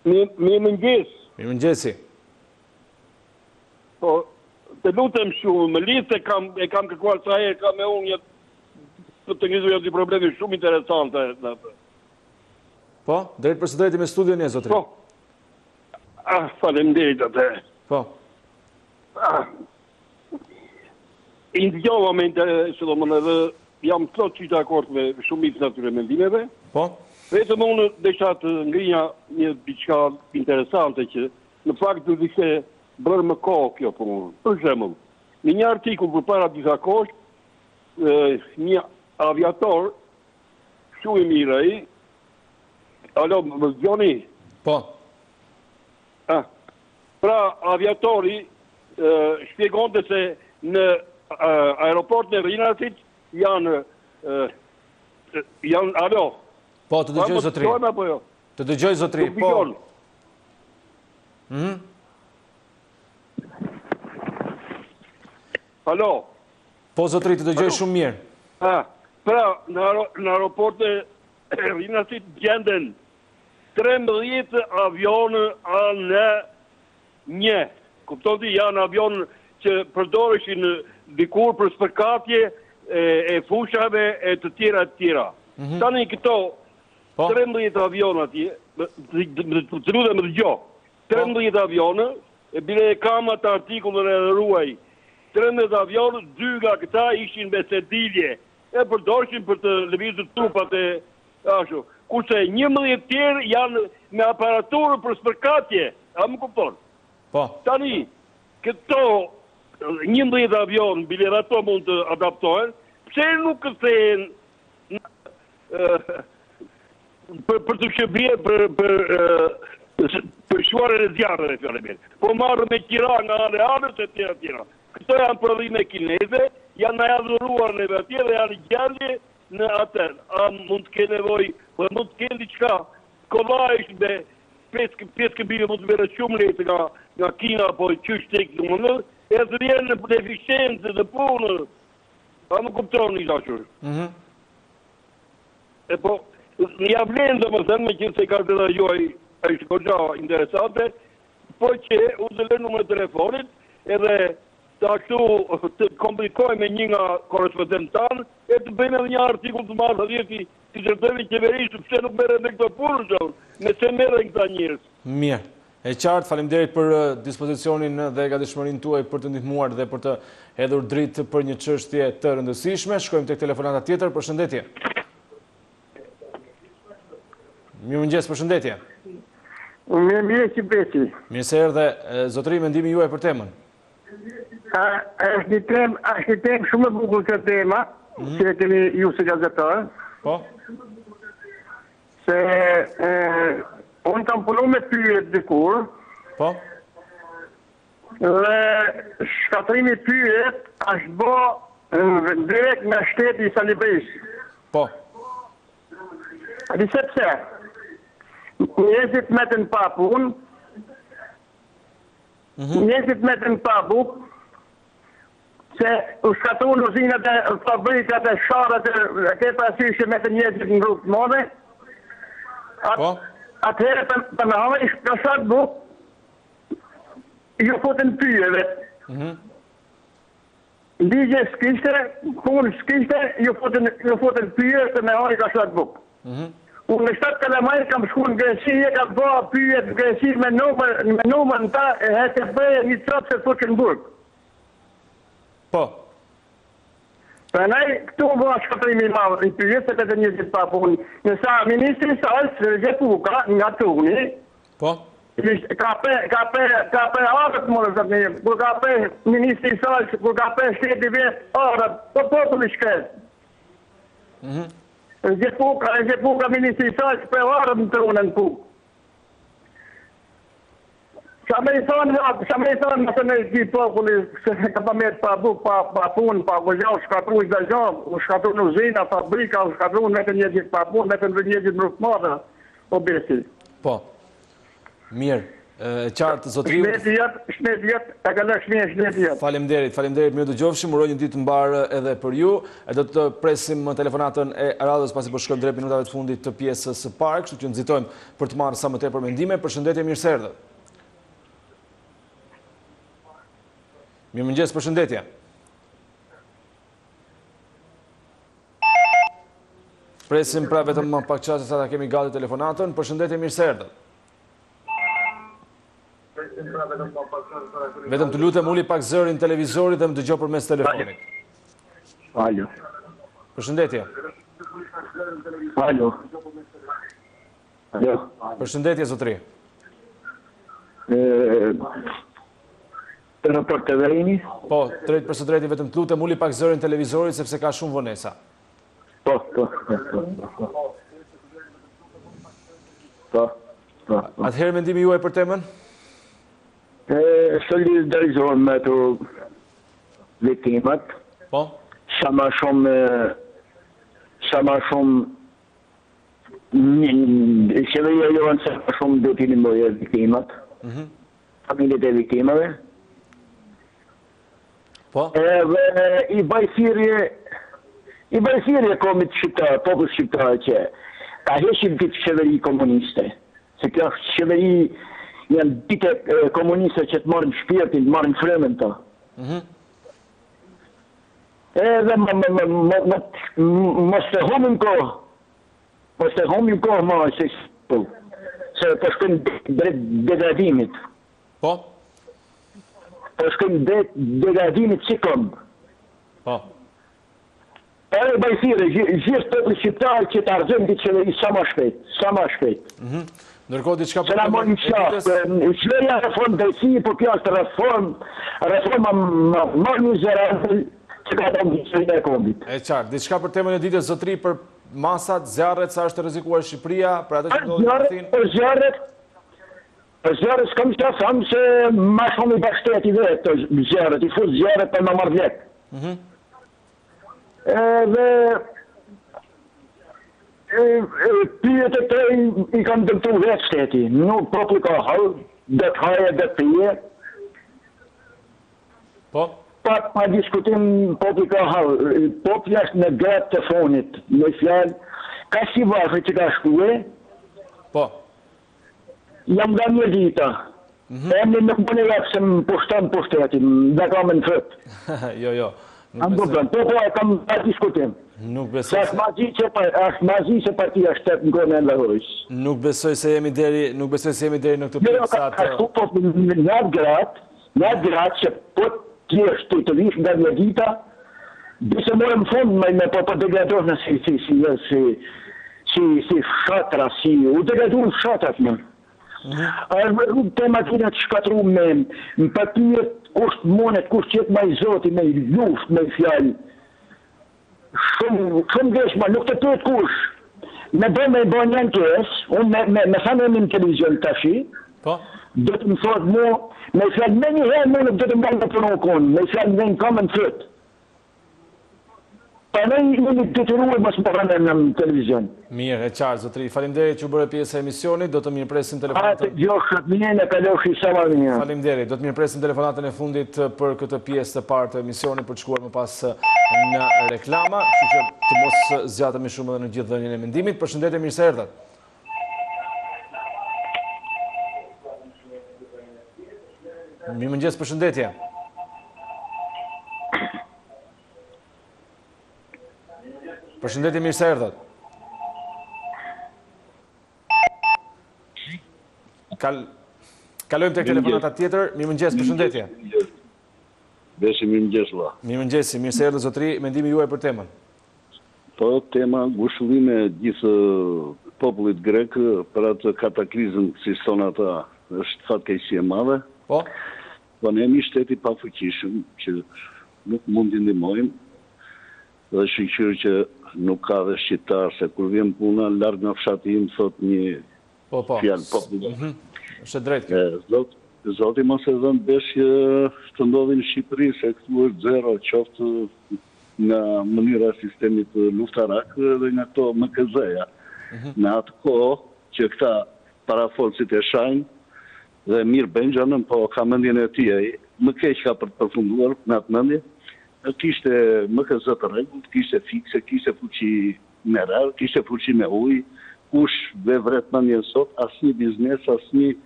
Mi mëngjes. Mi mëngjesi. Po, të lutem shumë, më lidhë e kam kërkuar sa herë, ka me unë të njëzur janë të problemi shumë interesante. Po, drejt për së drejti me studio një, zotri. Po. Faleminderit atë. Po. I ndjova me interesë, do më edhe jam të që i të akord me shumit natyre mendimeve. Po. Vetëm unë desha të ngrinja një diçka interesante që në fakt të dise bërë më kohë kjo për unë. Për shembull, në një artikull për para disa kohë, një aviator, shumë i mirë ai, alo, më zgjoni? Po. Pra, aviatori shpjegonte se në aeroport në Rinatit janë, alo? Po, të dëgjoj zotri. Të dëgjoj zotri, po. Alo? Po, zotri, të dëgjoj shumë mirë. Pra, në aeroport në Rinatit gjenden 13 avionë anë një. Kuptoti, janë avionë që përdoreshin dikur për spërkatje e fushave e të tjera. Tani këto 13 avionë atje, të lutem më dëgjoj, 13 avionë, e bile e kam atë artikullën e ruaj, 13 avionë, 2 nga këta ishin me sedilje, e përdoreshin për të lëvizur trupat e ashtu. Kurse 11 tjerë janë me aparaturë për spërkatje, a më kupton? Po. Tani, këto 11 avionë, bile dhe ato mund të adaptohen, pse nuk këthehen për të shëbje për shuarën e zjarën e fjallë mirë. Po marrë me kira nga areanës e tjera. Këto janë prodhime kineze, janë në adhuruar në atje dhe janë gjallje në atër. A mund të ke nevoj, po mund të ke diqka, kollajsh me 5 këmbime mund të bere shumë letë nga Kina, po qysh tekë në mënë, e të vjenë në deficienze dhe punë. A më kuptonë një dashur. E po, një vlenë dhe më thënë me që se ka të da juaj e shkoqa interesante, po që u të lënë numër telefonit edhe të ashtu të komplikoj me një nga korespondent tanë e të bëjmë edhe një artikull të marrë dhjeti të qërtëvi qeverisë pëse nuk mere në këto purë, me se mere në këta njërës. Mirë. E qartë, faleminderit për dispozicionin dhe gatishmërinë tuaj për të ndihmuar dhe për të hedhur dritë për një çështje të rëndësishme. Shkojmë tek telefonata tjetër. Përshëndetje. Mirëmëngjes, përshëndetje. Mirë që besi. Mirë se erdhe, zotëri, mendimi juaj për temën. Është një temë shumë e bukur këtë tema, që e keni ju se gazetarë. Po? Se unë kam punu me pyet dikur. Po? Dhe shkatrimi pyet është bo drejt nga shteti i Salibris. Po? Adi sepse, njëzit meten pa punë, njëzit meten pa bukë, se u shkatruan uzinat e fabrikat e sharët e këtë asyri që meten njëzit në rrugë të modhe. Atëherë për në hamë i shkasat bukë, ju foten pyjeve. Ligje s'kishte, punë s'kishte, ju foten pyje se me hamë i kasat bukë. Unë në 7 kalamajnë kam shku në Greqie, kam bëha pyjet në Greqie me numër në ta e hete bëje një trapë se të në burg. Po. Për nej, këtu më bëha shkatrimi madhë në pyjet, se të njëzit pa punë. Nësa ministri Salës, Gjepuka, nga Tuni, ka pe arët më në zëtë një, kur ka pe ministri Salës, kur ka pe shteti vjetë arët, po populli shkret. Gjepuka ministri Salës për arët në trunë në pukë. Qa me i thonë nëse me i gjithë populli, se ka pa metë pa bukë, pa punë, pa gëzhau, shkatru i gëzhau, u shkatru në uzina, fabrika, u shkatru në metën një gjithë pa punë, metën në një gjithë në rukë madhe, o besi. Po, mirë, qartë, zotriu. Shnet jetë, e ka lëkë shnet jetë. Faleminderit, mirë të gjofshim, uroj një ditë të mbarë edhe për ju, e do të presim telefonatën e radhës pasi po shkojmë drejt minutave të fundit të pjesës së parë, kështu që nxitojmë për të marrë sa më tepër mendime. Përshëndetje, mirë se erdhët. Mirëmëngjes, përshëndetje. Presim pra vetëm më pak çast sa ta kemi gati telefonatën. Përshëndetje, mirë se erdhët. Vetëm të lutem uli pak zërin televizorit dhe më dëgjoj përmes telefonit. Alo. Përshëndetje. Alo. Alo. Përshëndetje, zotri. Të raport të verini? Po, drejt për së drejti vetëm të lutem uli pak zërin televizorit sepse ka shumë vonesa. Po. Atëherë mendimi juaj për temën? Solidarizohen me të viktimat. Po? Sa ma shumë qeveria jonë sa ma shumë do t'i ndimojë viktimat. Familjet e viktimave. Po? Edhe i bajthirje komit shqiptar, popull shqiptar që ka heshim këtë qeveri komuniste. Se kjo qeveri janë dite komuniste që të marrin shpirtin, të marrin frymën ta. Edhe mos të humim kohë. Mos të humim kohë ma se po shkojmë drejt degradimit. Po? Po shkojmë drejt degradimit si këmbë. Po? Edhe bajthire, gjithë populli shqiptar që të arëzëm këtë qeveri sa ma shpejt. Ndërkohë diçka për temën e ditës. Qeveria reformë drejtësi, po kjo është reforma më mizerabël që ka dhënë qeveria e kombit. E qartë, diçka për temën e ditës, zotri, për masat, zjarret, sa është rrezikuar Shqipëria, për atë që ndodhi në Prishtinë? Për zjarret s'kam që thamë se ma shumë i bashkëteti vetë zjarret, i fut zjarret për më marrë vjetë. Edhe pyjet e të i kam dëmtu vetë shteti, nuk propri ka halë, dhe të haje dhe të pije. Po? Pa diskutim popri ka halë, popri është në gratë të fonit, në fjallë, ka si vafë që ka shkue. Po? Jam nga një dita. Emni nuk më në jakë se më pushtan pushtetin, dhe kam në fëtë. Jo. Po kam pa diskutim. Nuk besoj. Është mazi që partia shtetë në gërën e lëhojës. Nuk besoj se jemi deri në këtë pjesat. Në gratë që po t'jeshtë të vishë nga një dita, bise morëm fund me po degradohë si fshatra, u degradohë fshatrat më. Tema tina të shkatru me patyet, kush monet, kush qëtë ma i zoti, me luft, me fjallë. Shumë deshma, nuk të pyet kush. Me bë një ankes, unë me thanë në televizion të tashi, do të më thot mu, me fjallë me një herë mu nuk do të më bëjnë të punon konë, me fjallë me në kamë në fëtë. Pa ne jemi detyruar mos më rënë në televizion. Mirë, e qartë, zotëri. Faleminderit që u bëre pjesë e emisionit, do të mirëpresim telefonatën. Faleminderit, do të mirëpresim telefonatën e fundit për këtë pjesë të parë të emisionit për të shkuar më pas në reklama, kështu që të mos zgjatemi shumë edhe në gjithë dhënien e mendimit. Përshëndetje, mirë se erdhat. Mirëmëngjes, përshëndetje. Përshëndetje, mirë se erdhat. Kalojmë tek telefonata tjetër. Mirëmëngjes, përshëndetje. Besim mirëmëngjes, valla. Mirëmëngjes, mirë se erdhët zotëri, mendimi juaj për temën. Po, tema ngushëllime gjithë popullit grek për atë katakrizëm, si thonë ata, është fatkeqësi e madhe. Po. Po ne jemi shteti pafuqishëm që nuk mund t'i ndihmojmë dhe shqyqyrë që nuk ka dhe shqiptar, se kur vjen puna, larg nga fshati im, thot një fjalë popullit. Është drejtë. Zoti mos e dhënë beshje të ndodhi në Shqipëri, se këtu është zero, qoftë nga mënyra sistemit luftarak dhe nga këto MKZ-ja. Në atë kohë që këta parafolësit e shajnë, dhe mirë Benjamin, po ka mendjen e tij, më keq ka për të përfunduar në atë mendje. Kishte MKZ të rregullt, kishte fikse, kishte fuqi me rrë, kishte fuqi me ujë, kush dhe vret mendjen sot, asnjë biznes, asnjë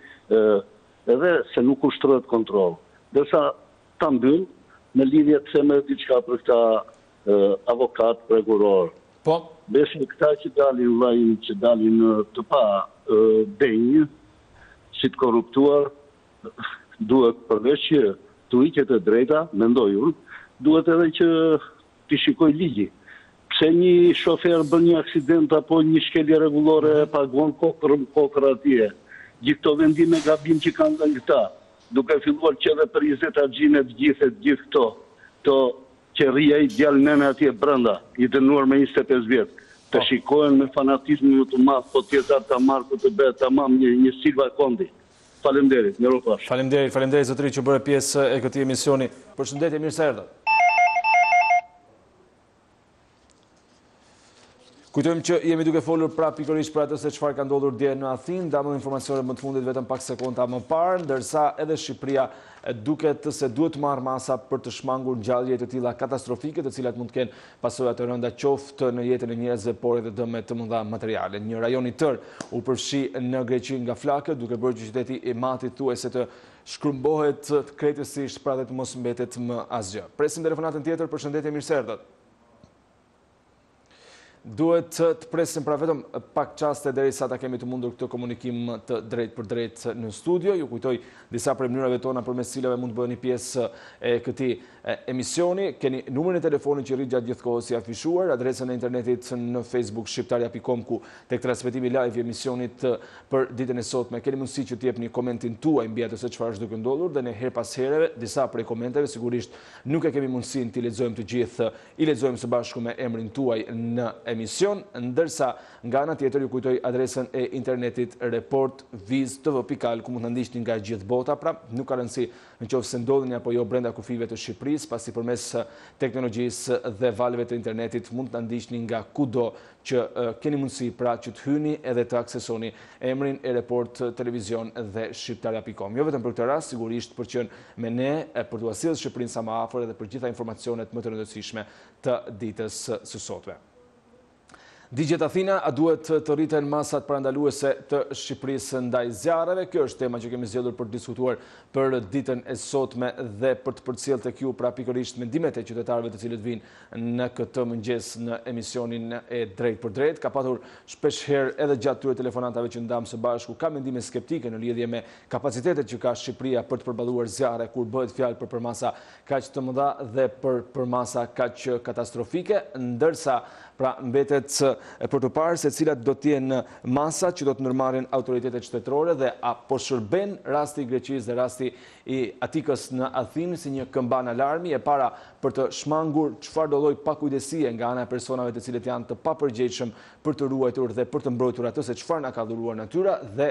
edhe se nuk ushtrohet kontroll. Derisa ta mbyll në lidhje të theme diçka për këta avokat, prokuror. Po. Besoj këta që dalin vllajin, që dalin të pa denjë, si të korruptuar, duhet përveç që tuiqet e drejta, mendoj unë, duhet edhe që t'i shikoj ligji. Pse një shofer bën një aksident apo një shkelje rregullore paguon kokër atje. Gjithë këto vendime gabim që kanë dhënë këta, duke filluar që edhe për 20 argjinet gjithë këto që rria i djalë nene atje brenda, i dënuar me 25 vjetë, të shikohen me fanatizmin më të madh, po tjetër ta marrë për të bërë tamam një Silva Kondi. Faleminderit, mirupafshim. Faleminderit zotëri që bëre pjesë e këtij emisioni. Përshëndetje, mirë se erdhat. Kujtojmë që jemi duke folur pra pikërisht për atë se çfarë ka ndodhur dje në Athinë, dam informacione më të fundit vetëm pak sekonda më parë, ndërsa edhe Shqipëria duket se duhet të marrë masa për të shmangur ngjarje të tilla katastrofike, të cilat mund të kenë pasoja të rënda qoftë në jetën e njerëzve, por edhe dëme të mëdha materiale. Një rajon i tërë u përfshi në Greqi nga flakët, duke bërë që qyteti i Matit thuajse të shkrumbohet krejtësisht pra dhe të mos mbetet më asgjë. Presim telefonatën tjetër, përshëndetje, mirë se erdhat. Duhet të presim pra vetëm pak qaste derisa ta kemi të mundur këtë komunikim të drejt për drejt në studio. Ju kujtoj disa prej mënyrave tona përmes cilave mund të bëheni pjesë e këtij emisioni. Keni numrin e telefonit që rrit gjatë gjithë kohës i afishuar, adresën e internetit në Facebook shqiptaria.com ku tek transmetimi live i emisionit për ditën e sotme keni mundësi që të jepni komentin tuaj mbi atë se çfarë është duke ndodhur dhe ne her pas herëve disa prej komenteve sigurisht nuk e kemi mundësinë t'i lexojmë të gjithë, i lexojmë së bashku me emrin tuaj në emision, ndërsa nga ana tjetër ju kujtoj adresën e internetit reportviz.tv.al ku mund të ndiqni nga gjithë bota, pra nuk ka rëndësi nëse ndodheni apo jo brenda kufive të Shqipërisë, pasi përmes teknologjisë dhe valëve të internetit mund të ndiqni nga kudo që keni mundësi pra që të hyni edhe të aksesoni emrin e Report Televizion dhe shqiptaria.com. Jo vetëm për këtë rast, sigurisht për që me ne për t'u sjellë Shqipërinë sa më afër edhe për gjitha informacionet më të rëndësishme të ditës së sotme. Digjet Athina, a duhet të rriten masat parandaluese të Shqipërisë ndaj zjarreve? Kjo është tema që kemi zgjedhur për të diskutuar për ditën e sotme dhe për të përcjellë tek ju pra pikërisht mendimet e qytetarëve të cilët vinë në këtë mëngjes në emisionin e drejt për drejt. Ka patur shpeshherë edhe gjatë këtyre telefonatave që ndam së bashku ka mendime skeptike në lidhje me kapacitetet që ka Shqipëria për të përballuar zjarre kur bëhet fjalë për përmasa kaq të mëdha dhe për përmasa kaq katastrofike, ndërsa pra mbetet për të parë se cilat do të jenë masat që do të ndërmarrin autoritetet shtetërore dhe apo shërben rasti i Greqisë dhe rasti i Atikës në Athinë si një këmban alarmi e para për të shmangur çfarë do lloj pakujdesie nga ana e personave të cilët janë të papërgjegjshëm për të ruajtur dhe për të mbrojtur atë se çfarë na ka dhuruar natyra dhe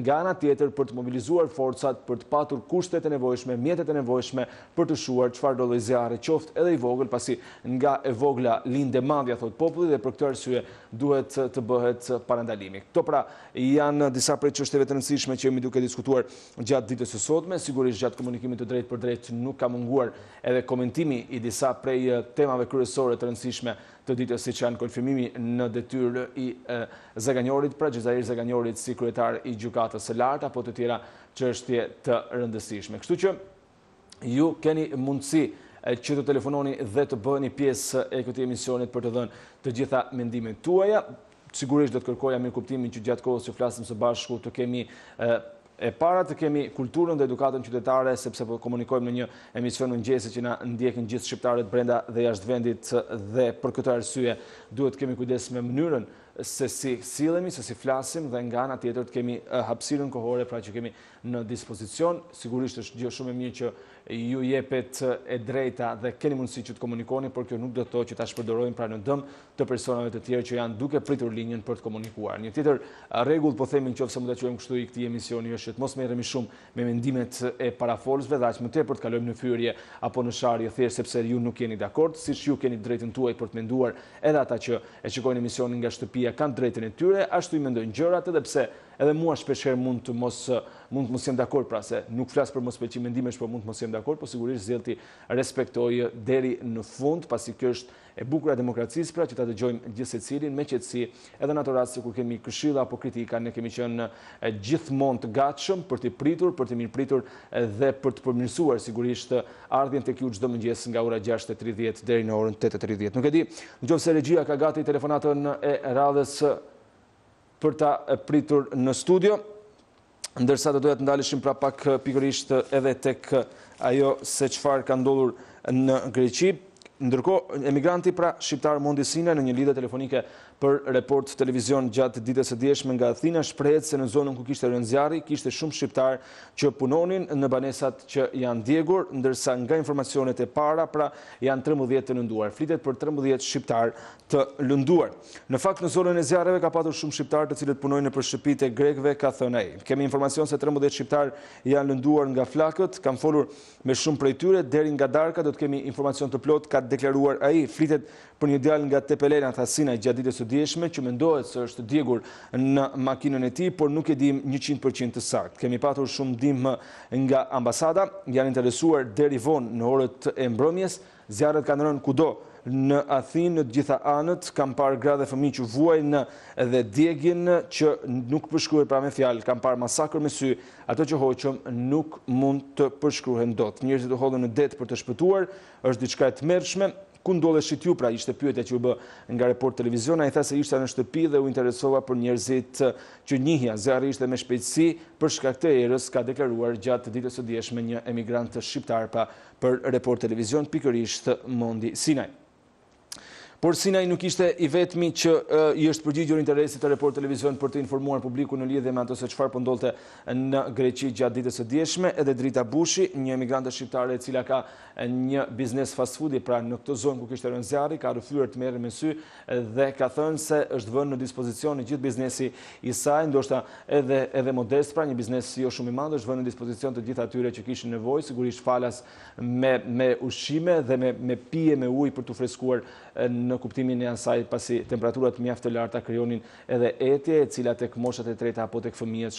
nga ana tjetër për të mobilizuar forcat për të patur kushtet e nevojshme, mjetet e nevojshme për të shuar çfarë do lloj zjarri qoftë edhe i vogël, pasi nga e vogla linde madja thot populli dhe për këtë arsye duhet të bëhet parandalimi. Këto pra janë disa prej çështjeve të rëndësishme që jemi duke diskutuar gjatë ditës së sotme. Sigurisht gjatë komunikimit të drejtë për drejtë nuk ka munguar edhe komentimi i disa prej temave kryesore të rëndësishme të ditës, siç janë konfirmimi në detyrë i Zaganjorit, pra Xhezair Zaganjorit si kryetar i gjykatës së lartë apo të tjera çështje të rëndësishme. Kështu që ju keni mundësi që të telefononi dhe të bëheni pjesë e këtij emisionit për të dhënë të gjitha mendimet tuaja. Sigurisht do të kërkoja mirëkuptimin që gjatë kohës që flasim së bashku të kemi e para të kemi kulturën dhe edukatën qytetare, sepse po komunikojmë në një emision mëngjesi që na ndjekin gjithë shqiptarët brenda dhe jashtë vendit dhe për këtë arsye duhet kemi kujdes me mënyrën se si sillemi, se si flasim dhe nga ana tjetër të kemi hapësirën kohore pra që kemi në dispozicion. Sigurisht është gjë shumë e mirë që ju jepet e drejta dhe keni mundësi që të komunikoni, por kjo nuk do të thotë që ta shpërdorijmë pra në dëm të personave të tjerë që janë duke pritur linjën për të komunikuar. Një tjetër rregull po themi nëse mund ta quajmë kështu i këtij emisioni është që të mos merremi shumë me mendimet e parafolësve dhe aq më tepër të kalojmë në fyerje apo në sharje thjesht sepse ju nuk jeni dakord, siç ju keni drejtën tuaj për të menduar, edhe ata që e shikojnë emisionin nga shtëpia kanë drejtën e tyre, ashtu i mendojnë gjërat edhe pse edhe mua shpeshherë mund të mos jem dakord, pra se nuk flas për mos pëlqim mendimesh, por mund të mos jem dakord, por sigurisht zellti respektoj deri në fund, pasi kjo është e bukur e demokracisë, pra që ta dëgjojmë gjithë secilin me qetësi, edhe në ato raste kur kemi këshilla apo kritika, ne kemi qenë gjithmonë të gatshëm për të pritur, për të mirëpritur dhe për të përmirësuar sigurisht ardhmjen tek ju çdo mëngjes nga ora 6:30 deri në orën 8:30. Nuk e di, nëse regjia ka gati telefonatën e radhës për ta pritur në studio, ndërsa do doja të ndaleshim pra pak pikërisht edhe tek ajo se çfarë ka ndodhur në Greqi. Ndërkohë, emigranti pra shqiptar Mondi Sinaj në një lidhje telefonike për report televizion gjatë ditës së dieshme nga Athina shprehet se në zonën ku kishte rënë zjarri kishte shumë shqiptar që punonin në banesat që janë djegur, ndërsa nga informacionet e para pra janë 13 të lënduar. Flitet për 13 shqiptar të lënduar. Në fakt në zonën e zjarreve ka patur shumë shqiptar të cilët punojnë nëpër shtëpitë e grekëve, ka thënë ai. Kemi informacion se 13 shqiptar janë lënduar nga flakët, kam folur me shumë prej tyre deri nga darka do të kemi informacion të plot, ka deklaruar ai. Flitet për një djalë nga Tepelena Sinaj gjatë ditës së dieshme që mendohet se është djegur në makinën e tij, por nuk e dim 100% të saktë. Kemi patur shumë ndihmë nga ambasada, janë interesuar deri vonë në orët e mbrëmjes. Zjarret kanë rënë kudo në Athinë, në të gjitha anët, kam parë gra dhe fëmijë që vuajnë dhe djegin që nuk përshkruhet pra me fjalë, kam parë masakër me sy, ato që hoqëm nuk mund të përshkruhen dot. Njerëzit u hodhën në det për të shpëtuar, është diçka e tmerrshme. Ku ndodheshit ju, pra ishte pyetja që u bë nga Report Televizion, ai tha se ishte në shtëpi dhe u interesova për njerëzit që njihja. Zjarri ishte me shpejtësi për shkak të erës, ka deklaruar gjatë ditës së dieshme një emigrant shqiptar pa për Report Televizion, pikërisht Mondi Sinaj. Por Sinaj nuk ishte i vetmi që i është përgjigjur interesit të Report Televizion për të informuar publikun në lidhje me ato se çfarë po ndodhte në Greqi gjatë ditës së dieshme. Edhe Drita Bushi, një emigrante shqiptare e cila ka një biznes fast foodi pra në këtë zonë ku kishte rënë zjarri, ka rrëfyer të merrë me sy dhe ka thënë se është vënë në dispozicion gjithë biznesi i saj, ndoshta edhe modest, pra një biznes jo shumë i madh, është vënë në dispozicion të gjithë atyre që kishin nevojë, sigurisht falas me ushqime dhe me pije me ujë për të freskuar në kuptimin e asaj, pasi temperaturat mjaft të larta krijonin edhe etje, e cila tek moshat e treta apo tek fëmijët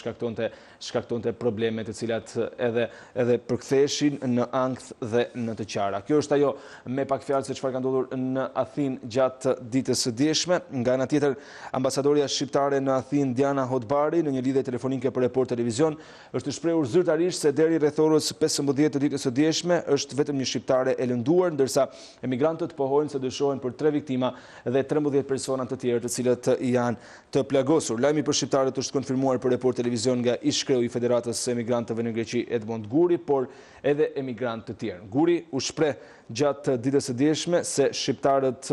shkaktonte probleme të cilat edhe përktheheshin në ankth dhe në të qara. Kjo është ajo me pak fjalë se çfarë ka ndodhur në Athinë gjatë ditës së dieshme. Nga ana tjetër, ambasadoria shqiptare në Athinë Diana Hodbari në një lidhje telefonike për Report Televizion është shprehur zyrtarisht se deri rreth orës 15 të ditës së dieshme është vetëm një shqiptare e lënduar, ndërsa emigrantët pohojnë se dëshohen për 3 viktima dhe 13 persona të tjerë të cilët janë të plagosur. Lajmi për shqiptarët është konfirmuar për Report Televizion nga ish-kreu i Federatës së Emigrantëve në Greqi Edmond Guri, por edhe emigrantë të tjerë. Guri u shpreh gjatë ditës së dieshme se shqiptarët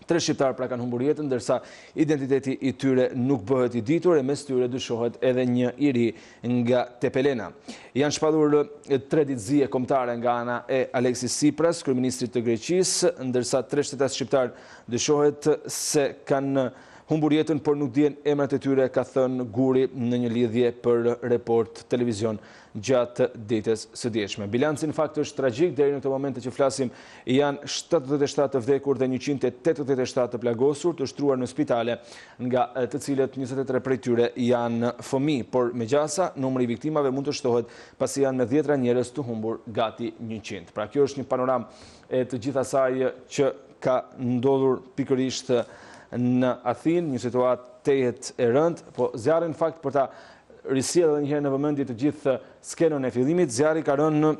3 shqiptarë pra kanë humbur jetën, ndërsa identiteti i tyre nuk bëhet i ditur e mes tyre dyshohet edhe një i ri nga Tepelena. Janë shpadur 3 ditëzie kombëtare nga ana e Aleksis Tsipras, kryeministrit të Greqisë, ndërsa 3 shtetas shqiptar dyshohet se kanë humbur jetën, por nuk dihen emrat e tyre, ka thënë Guri në një lidhje për Report Televizion gjatë ditës së dieshme. Bilanci në fakt është tragjik, deri në këtë moment që flasim janë 77 të vdekur dhe 187 të plagosur, të shtruar në spitale, nga të cilët 23 prej tyre janë fëmijë, por megjasa numri i viktimave mund të shtohet pasi janë me 10 njerëz të humbur gati 100. Pra kjo është një panoramë e të gjithë asaj që ka ndodhur pikërisht në Athinë, një situatë tejet e rëndë, po zjarri në fakt për ta risjellë edhe një herë në vëmendje të gjithë skenën e fillimit, zjarri ka rënë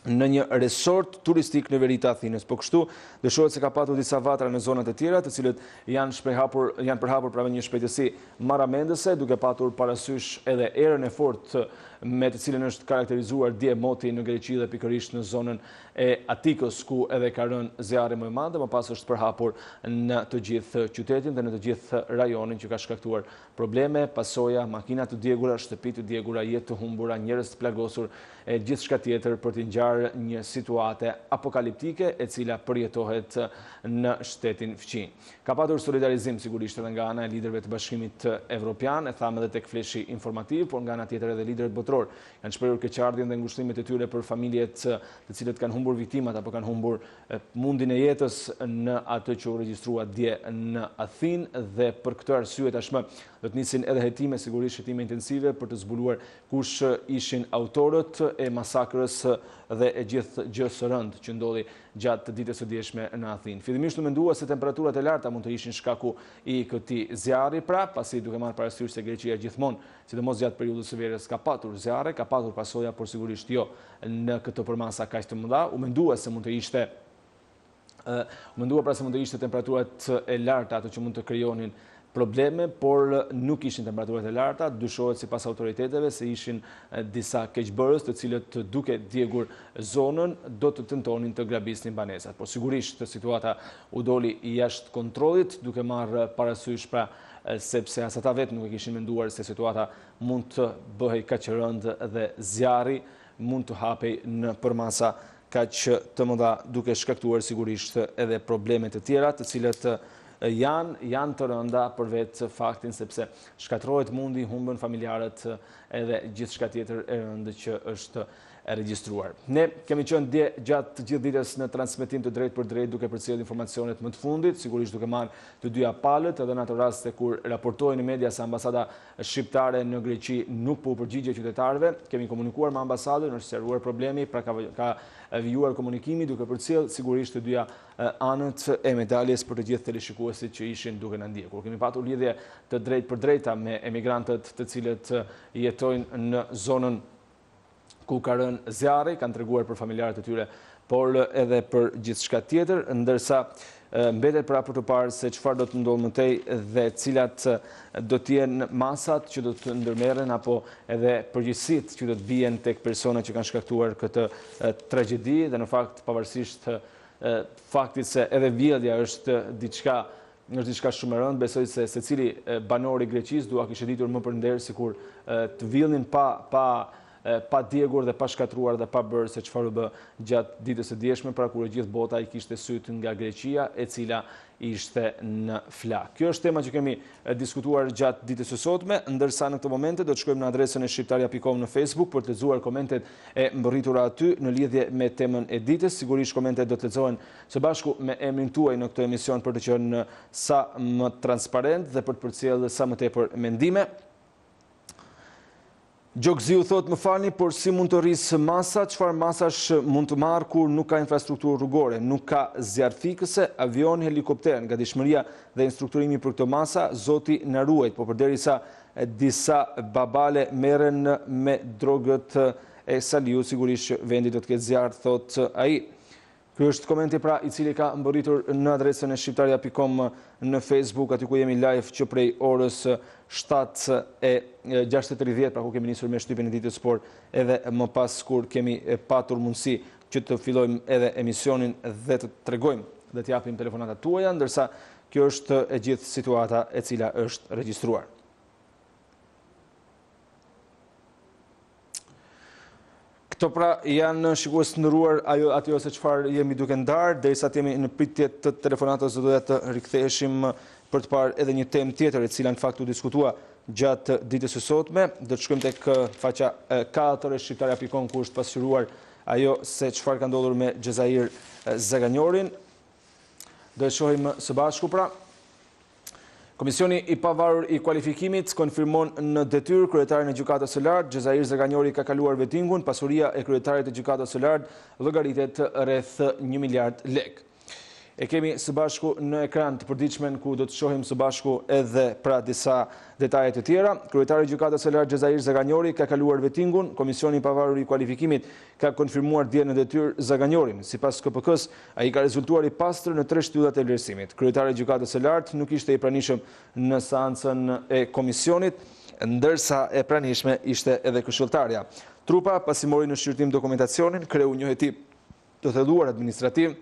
në një resort turistik në veri të Athinës, po kështu dëshohet se ka patur disa vatra në zonat e tjera, të cilët janë përhapur pra me një shpejtësi marramendëse, duke patur parasysh edhe erën e fortë me të cilën është karakterizuar dje moti në Greqi dhe pikërisht në zonën e Atikos, ku edhe ka rënë zjarri më i madh, më pas është përhapur në të gjithë qytetin dhe në të gjithë rajonin, që ka shkaktuar probleme, pasoja, makina të djegura, shtëpi të djegura, jetë të humbura, njerëz të plagosur e gjithçka tjetër për të ngjarë një situate apokaliptike e cila përjetohet në shtetin fqin. Ka patur solidarizim sigurisht edhe nga ana e liderëve të Bashkimit Evropian, e thamë edhe tek fleshi informativ, por nga ana tjetër edhe liderët botror kanë shprehur keqardhjen dhe ngushëllimet e tyre për familjet të cilët kanë humbur viktimat apo kanë humbur mundin e jetës në atë që u regjistrua dje në Athinë, dhe për këtë arsye tashmë do të nisin edhe hetime, sigurisht hetime intensive për të zbuluar kush ishin autorët e masakrës dhe e gjithë gjës së rëndë që ndodhi gjatë ditës së dieshme në Athinë. Fillimisht u mendua se temperaturat e larta mund të ishin shkaku i këtij zjarri, pra pasi duke marrë parasysh se Greqia gjithmonë, sidomos gjatë periudhës së verës, ka patur zjarre, ka patur pasoja, por sigurisht jo në këtë përmasa kaq të mëdha. U mendua se mund të ishte temperaturat e larta ato që mund të krijonin probleme, por nuk ishin temperaturat e larta, dyshohet sipas autoriteteve se ishin disa keqbërës të cilët duke djegur zonën do të tentonin të grabisnin banesat. Por sigurisht situata u doli jashtë kontrollit, duke marrë parasysh pra sepse as ata vetë nuk e kishin menduar se situata mund të bëhej kaq e rëndë dhe zjarri mund të hapej në përmasa kaq të mëdha, duke shkaktuar sigurisht edhe probleme të tjera, të cilët janë të rënda për vetë faktin sepse shkatërrohet mundi, humbën familjarët edhe gjithçka tjetër e rëndë që është regjistruar. Ne kemi qenë dje gjatë gjithë ditës në transmetim të drejtë për drejtë, duke përcjellë informacionet më të fundit, sigurisht duke marrë të dyja palët, edhe në ato raste kur raportohen në media se ambasada shqiptare në Greqi nuk po u përgjigje qytetarëve. Kemi komunikuar me ambasadën, është sqaruar problemi, pra ka vijuar komunikimi, duke përcjellë sigurisht të dyja anët e medaljes për të gjithë teleshikuesit që ishin duke na ndjekur. Kemi patur lidhje të drejtë për drejta me emigrantët të cilët jetojnë në zonën ku ka rënë zjarri, kanë treguar për familjarët e tyre, por edhe për gjithçka tjetër, ndërsa mbetet pra për të parë se çfarë do të ndodhë më tej dhe cilat do të jenë masat që do të ndërmerren apo edhe përgjegjësitë që do të bien tek personat që kanë shkaktuar këtë tragjedi, dhe në fakt pavarësisht faktit se edhe vjedhja është diçka shumë e rëndë, besoj se secili banor i Greqisë dua kishte ditur më përnder sikur të villnin pa djegur dhe pa shkatruar dhe pa bërë se çfarë u bë gjatë ditës së dieshme, pra kur gjithë bota i kishte syt nga Greqia, e cila ishte në flak. Kjo është tema që kemi diskutuar gjatë ditës së sotme, ndërsa në këtë momente do të shkojmë në adresën e shqiptaria.com në Facebook për të lexuar komentet e mbërritura aty në lidhje me temën e ditës. Sigurisht komentet do të lexohen së bashku me emrin tuaj në këtë emision për të qenë sa më transparent dhe për të përcjellë sa më tepër mendime. Gjokziu thot, më falni, por si mund të rrisë masa, çfarë masash mund të marrë kur nuk ka infrastrukturë rrugore, nuk ka zjarfikëse, avion, helikopter, nga dishmëria dhe instrukturimi për këto masa, zoti na ruajt, po përderisa disa babale merren me drogët e Saliu, sigurisht që vendi do të ketë zjarr, thot ai. Ky është komenti pra i cili ka mbërritur në adresën e shqiptaria.com në Facebook, aty ku jemi live që prej orës 7:30, pra ku kemi nisur me shtypin e ditës, por edhe më pas kur kemi patur mundësi që të fillojmë edhe emisionin dhe të tregojmë dhe t'japim telefonatat tuaja, ndërsa kjo është e gjithë situata e cila është regjistruar. Këto pra janë shikues të nderuar ajo se çfarë jemi duke ndarë, derisa të jemi në pritje të telefonatës do të riktheheshim për të parë edhe një temë tjetër e cila në fakt u diskutua gjatë ditës së sotme. Do të shkojmë tek faqja 4 e shqiptaria.com ku është pasqyruar ajo se çfarë ka ndodhur me Xhezair Zaganjorin. Do të shohim së bashku pra. Komisioni i pavarur i kualifikimit konfirmon në detyrë kryetarin e gjykatës së lartë Xhezair Zaganjori ka kaluar vettingun, pasuria e kryetarit të gjykatës së lartë llogaritet rreth 1 miliard lekë. E kemi së bashku në ekran të përditshëm ku do të shohim së bashku edhe pra disa detaje të tjera. Kryetari i gjykatës së lartë Xhezair Zaganjori ka kaluar vettingun, Komisioni i pavarur i kualifikimit ka konfirmuar dje në detyrë Zaganjorin. Sipas KPK-s, ai ka rezultuar i pastër në 3 shtyllat e vlerësimit. Kryetari i gjykatës së lartë nuk ishte i pranishëm në seancën e komisionit, ndërsa e pranishme ishte edhe këshilltarja. Trupa, pasi mori në shqyrtim dokumentacionin, kreu një heti të thelluar administrativ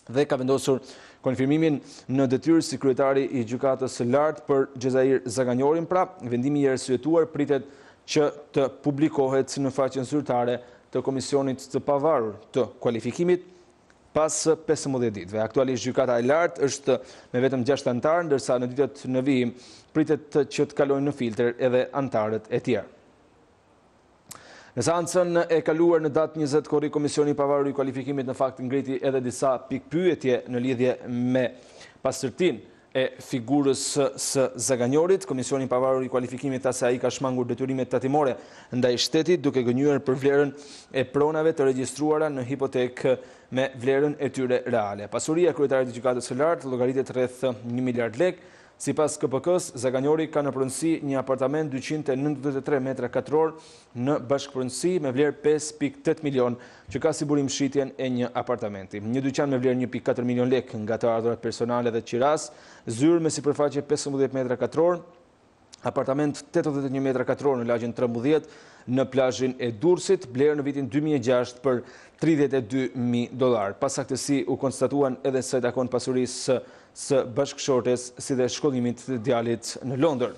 dhe ka vendosur konfirmimin në detyrë si kryetari i gjykatës së lartë për Xhezair Zaganjorin. Pra, vendimi i arsyetuar pritet që të publikohet në faqen zyrtare të Komisionit të pavarur të kualifikimit pas 15 ditëve. Aktualisht gjykata e lartë është me vetëm 6 antarë, ndërsa në ditët në vijim pritet që të kalojnë në filtr edhe antarët e tjerë. Në seancën e kaluar në datë 20 Korrik, Komisioni i pavarur i kualifikimit në fakt ngriti edhe disa pikpyetje në lidhje me pastërtinë e figurës së Zaganjorit. Komisioni i pavarur i kualifikimit tha se ai ka shmangur detyrimet tatimore ndaj shtetit duke gënjur për vlerën e pronave të regjistruara në hipotekë me vlerën e tyre reale. Pasuria e kryetarit të gjykatës së lartë llogaritet rreth 1 miliard lekë. Sipas KPK-s, Zaganjori ka në pronësi një apartament 293 metra katror në bashkëpronësi me vlerë 5.8 milion, që ka si burim shitjen e një apartamenti. Një dyqan me vlerë 1.4 milion lekë nga të ardhurat personale dhe qiras, zyrë me sipërfaqe 15 metra katror, apartament 81 metra katror në lagjen 13 në plazhin e Durrësit, blerë në vitin 2006 për $32.000. Pas aktësi u konstatuan edhe se takon pasurisë së bashkëshortes si dhe shkollimit të djalit në Londër.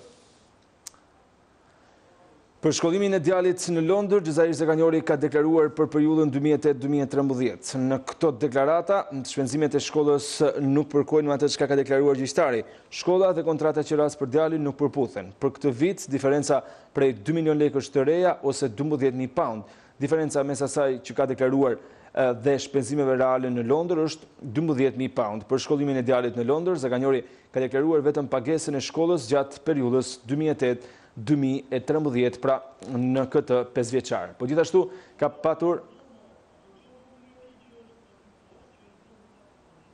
Për shkollimin e djalit në Londër, Xhezair Zaganjori ka deklaruar për periudhën 2008-2013. Në këto deklarata, shpenzimet e shkollës nuk përkojnë me atë çka ka deklaruar gjyqtari. Shkolla dhe kontrata që ras për djalin nuk përputhen. Për këtë vit, diferenca prej 2 milion lekësh të reja ose 12.000 pound. Diferenca mes asaj që ka deklaruar dhe shpenzimeve reale në Londër është 12.000 pound. Për shkollimin e djalit në Londër, Zaganjori ka deklaruar vetëm pagesën e shkollës gjatë periudhës 2008-2013, pra në këtë 5 vjeçar. Po gjithashtu ka patur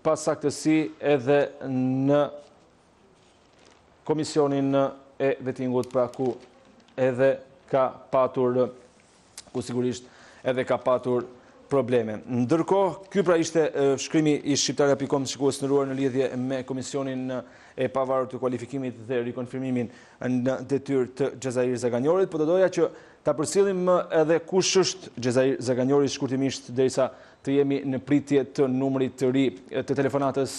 pasaktësi edhe në komisionin e vettingut, pra ku edhe ka patur, ku sigurisht edhe ka patur probleme. Ndërkohë, ky pra ishte shkrimi i shqiptaria.com shikues të nderuar në lidhje me Komisionin e pavarur të kualifikimit dhe rikonfirmimin në detyrë të Xhezair Zaganjorit, po doja që ta përcjellim edhe kush është Xhezair Zaganjori shkurtimisht derisa të jemi në pritje të numrit të ri të telefonatës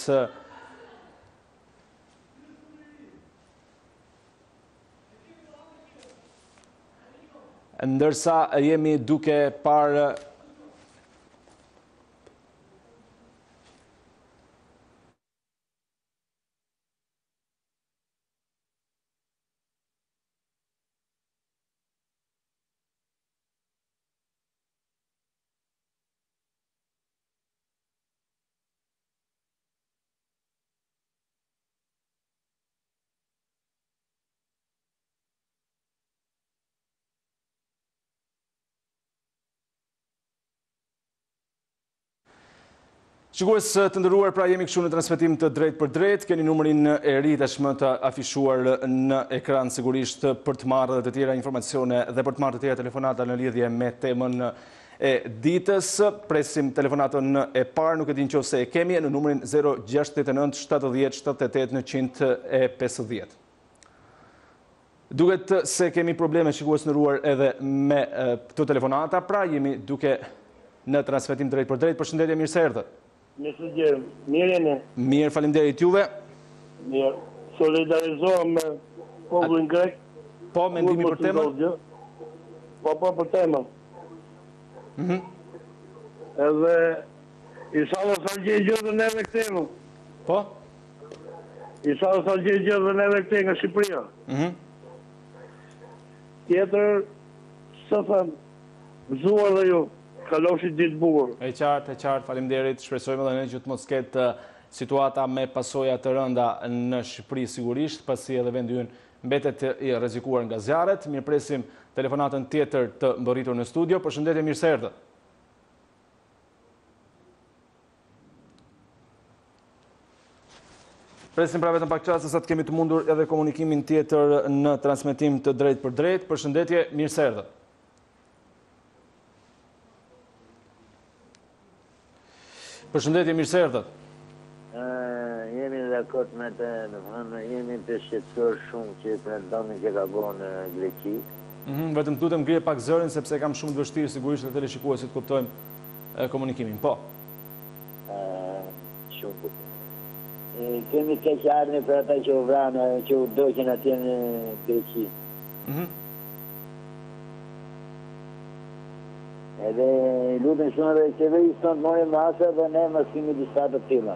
ndërsa jemi duke parë Shikues të nderuar, pra jemi këtu në transmetim të drejtë për drejtë, keni numrin e ri tashmë të afishuar në ekran sigurisht për të marrë të tjera informacione dhe për të marrë të tjera telefonata në lidhje me temën e ditës. Presim telefonatën e parë, nuk e di nëse e kemi, në numrin 069 70 78 150. Duket se kemi probleme shikues të nderuar edhe me këto telefonata, pra jemi duke në transmetim drejt për drejt. Përshëndetje, mirë se erdhët. Nëse gjë, mirë ne. Mirë, faleminderit juve. Mirë. Solidarizohem me popullin grek. Po, mendimi për temën? Po, për temën. Edhe isha dhe sa gjë dhe neve këtemu. Po? Isha dhe sa gjë dhe neve këte nga Shqipëria. Tjetër, së thëmë, mëzuar dhe ju, kalofshi ditë bukur. E qartë, faleminderit. Shpresojmë edhe ne që të mos ketë situata me pasoja të rënda në Shqipëri sigurisht, pasi edhe vendi ynë mbetet i rrezikuar nga zjarret. Mirëpresim telefonatën tjetër të mbërritur në studio. Përshëndetje, mirë se erdhët. Presim pra vetëm pak çast sa të kemi të mundur edhe komunikimin tjetër në transmetim të drejt për drejt. Përshëndetje, mirë se erdhët. Përshëndetje, mirë se erdhët. Jemi dakord me të, jemi të shqetësuar shumë që pretendonin që ka bërë në Greqi. Vetëm tutem ngrihet pak zërin sepse kam shumë të vështirë sigurisht të teleshikuesit kuptojmë komunikimin. Po. Shumë. Kemi keqardhje për ata që u vranë, që u doqën atje në Greqi. Edhe lutem shumë edhe qeverisë tonë të morë masë dhe ne mos kemi disa të tilla.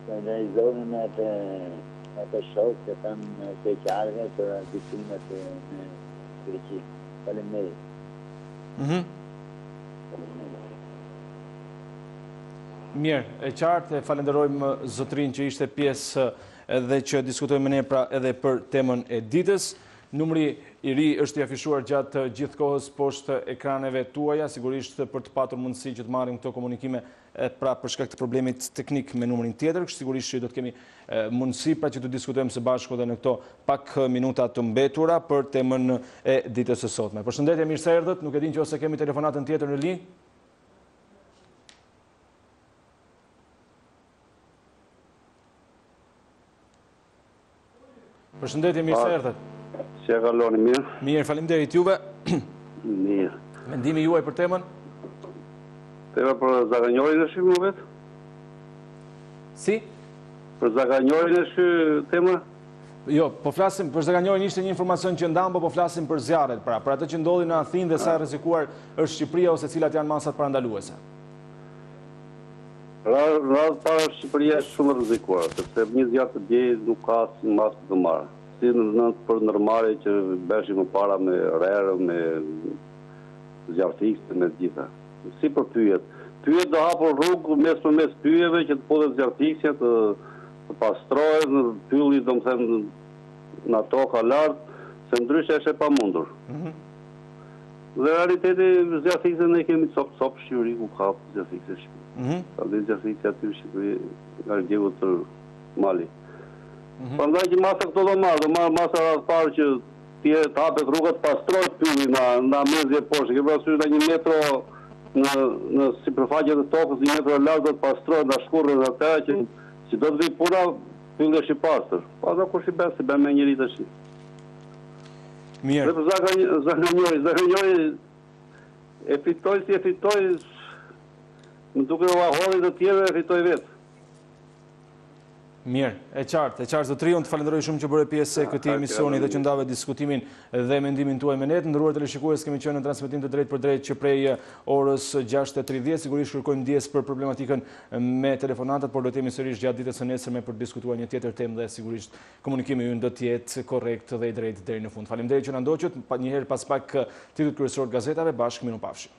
Dhe i zonë me të shokë që tanë keqardhje për disimet në Greqi. Faleminderit. Mirë, e qartë, falenderojmë zotrin që ishte pjesë edhe që diskutojmë ne pra edhe për temën e ditës. Numri i ri është i afishuar gjatë gjithë kohës poshtë ekraneve tuaja, sigurisht për të patur mundësi që të marrim këto komunikime pra për shkak të problemit teknik me numrin tjetër, sigurisht që do të kemi mundësi pra që të diskutojmë së bashku edhe në këto pak minuta të mbetura për temën e ditës së sotme. Përshëndetje, mirë se erdhët, nuk e din që ose kemi telefonatën tjetër në linjë. Përshëndetje, mirë se erdhët. Si e kaloni, mirë? Mirë, faleminderit juve. Mirë. Mendimi juaj për temën? Tema për zaganjorin e shqy më vetë? Si? Për zaganjorin e shqy tema? Jo, po flasim, për zaganjorin ishte një informacion që ndam, po flasim për zjarret, pra, për atë që ndodhi në Athinë dhe sa rrezikuar është Shqipëria ose cilat janë masat parandaluese. Radhë para Shqipëria është shumë rrezikuar, sepse një zjarr të djej nuk ka si masë të marë. Si për nërmari që beshim më para me rerë, me zjarëfikse, me gjitha. Si për pyjet. Pyjet do hapur rrugë mes për mes pyjeve që të podhet zjarëfikse, të pastrohet, në pylli do më them në toka lartë, se ndryshe është e pa mundur. Dhe realiteti zjarëfikse ne kemi copë shqyri ku ka zjarëfikse shqyri. Ka dhe zjarëfikse aty shqyri nga rgjevu të Mali. Përndaj që masa këto do marë masa rrasë parë që të hapet rrugët pastrojt pylli nga mezje poshtë. Ke prasysh nga 1 metro në sipërfaqe të tokës, 1 metro lartë do të pastrojt nga shkurrët dhe atë që do të vi puna pylli është i pastër. Pa do kush i bën si bën me njëri të shi. Mirë. Dhe për Zaganjori e fitoj si e fitoj, më duke u ahorit të tjere e fitoj vetë. Mirë, e qartë, zotri, unë të falenderoj shumë që bëre pjesë e këtij emisioni dhe që ndave diskutimin dhe mendimin tuaj me ne. Ndëruar teleshikues, kemi qenë në transmetim të drejt për drejt që prej orës 6:30, sigurisht kërkojmë ndjes për problematikën me telefonatat, por do të jemi sërish gjatë ditës së nesërme për të diskutuar një tjetër temë dhe sigurisht komunikimi ynë do të jetë korrekt dhe i drejtë deri në fund. Faleminderit që na ndoqët, një herë pas pak titujt kryesor të gazetave, bashkë minu pafshi.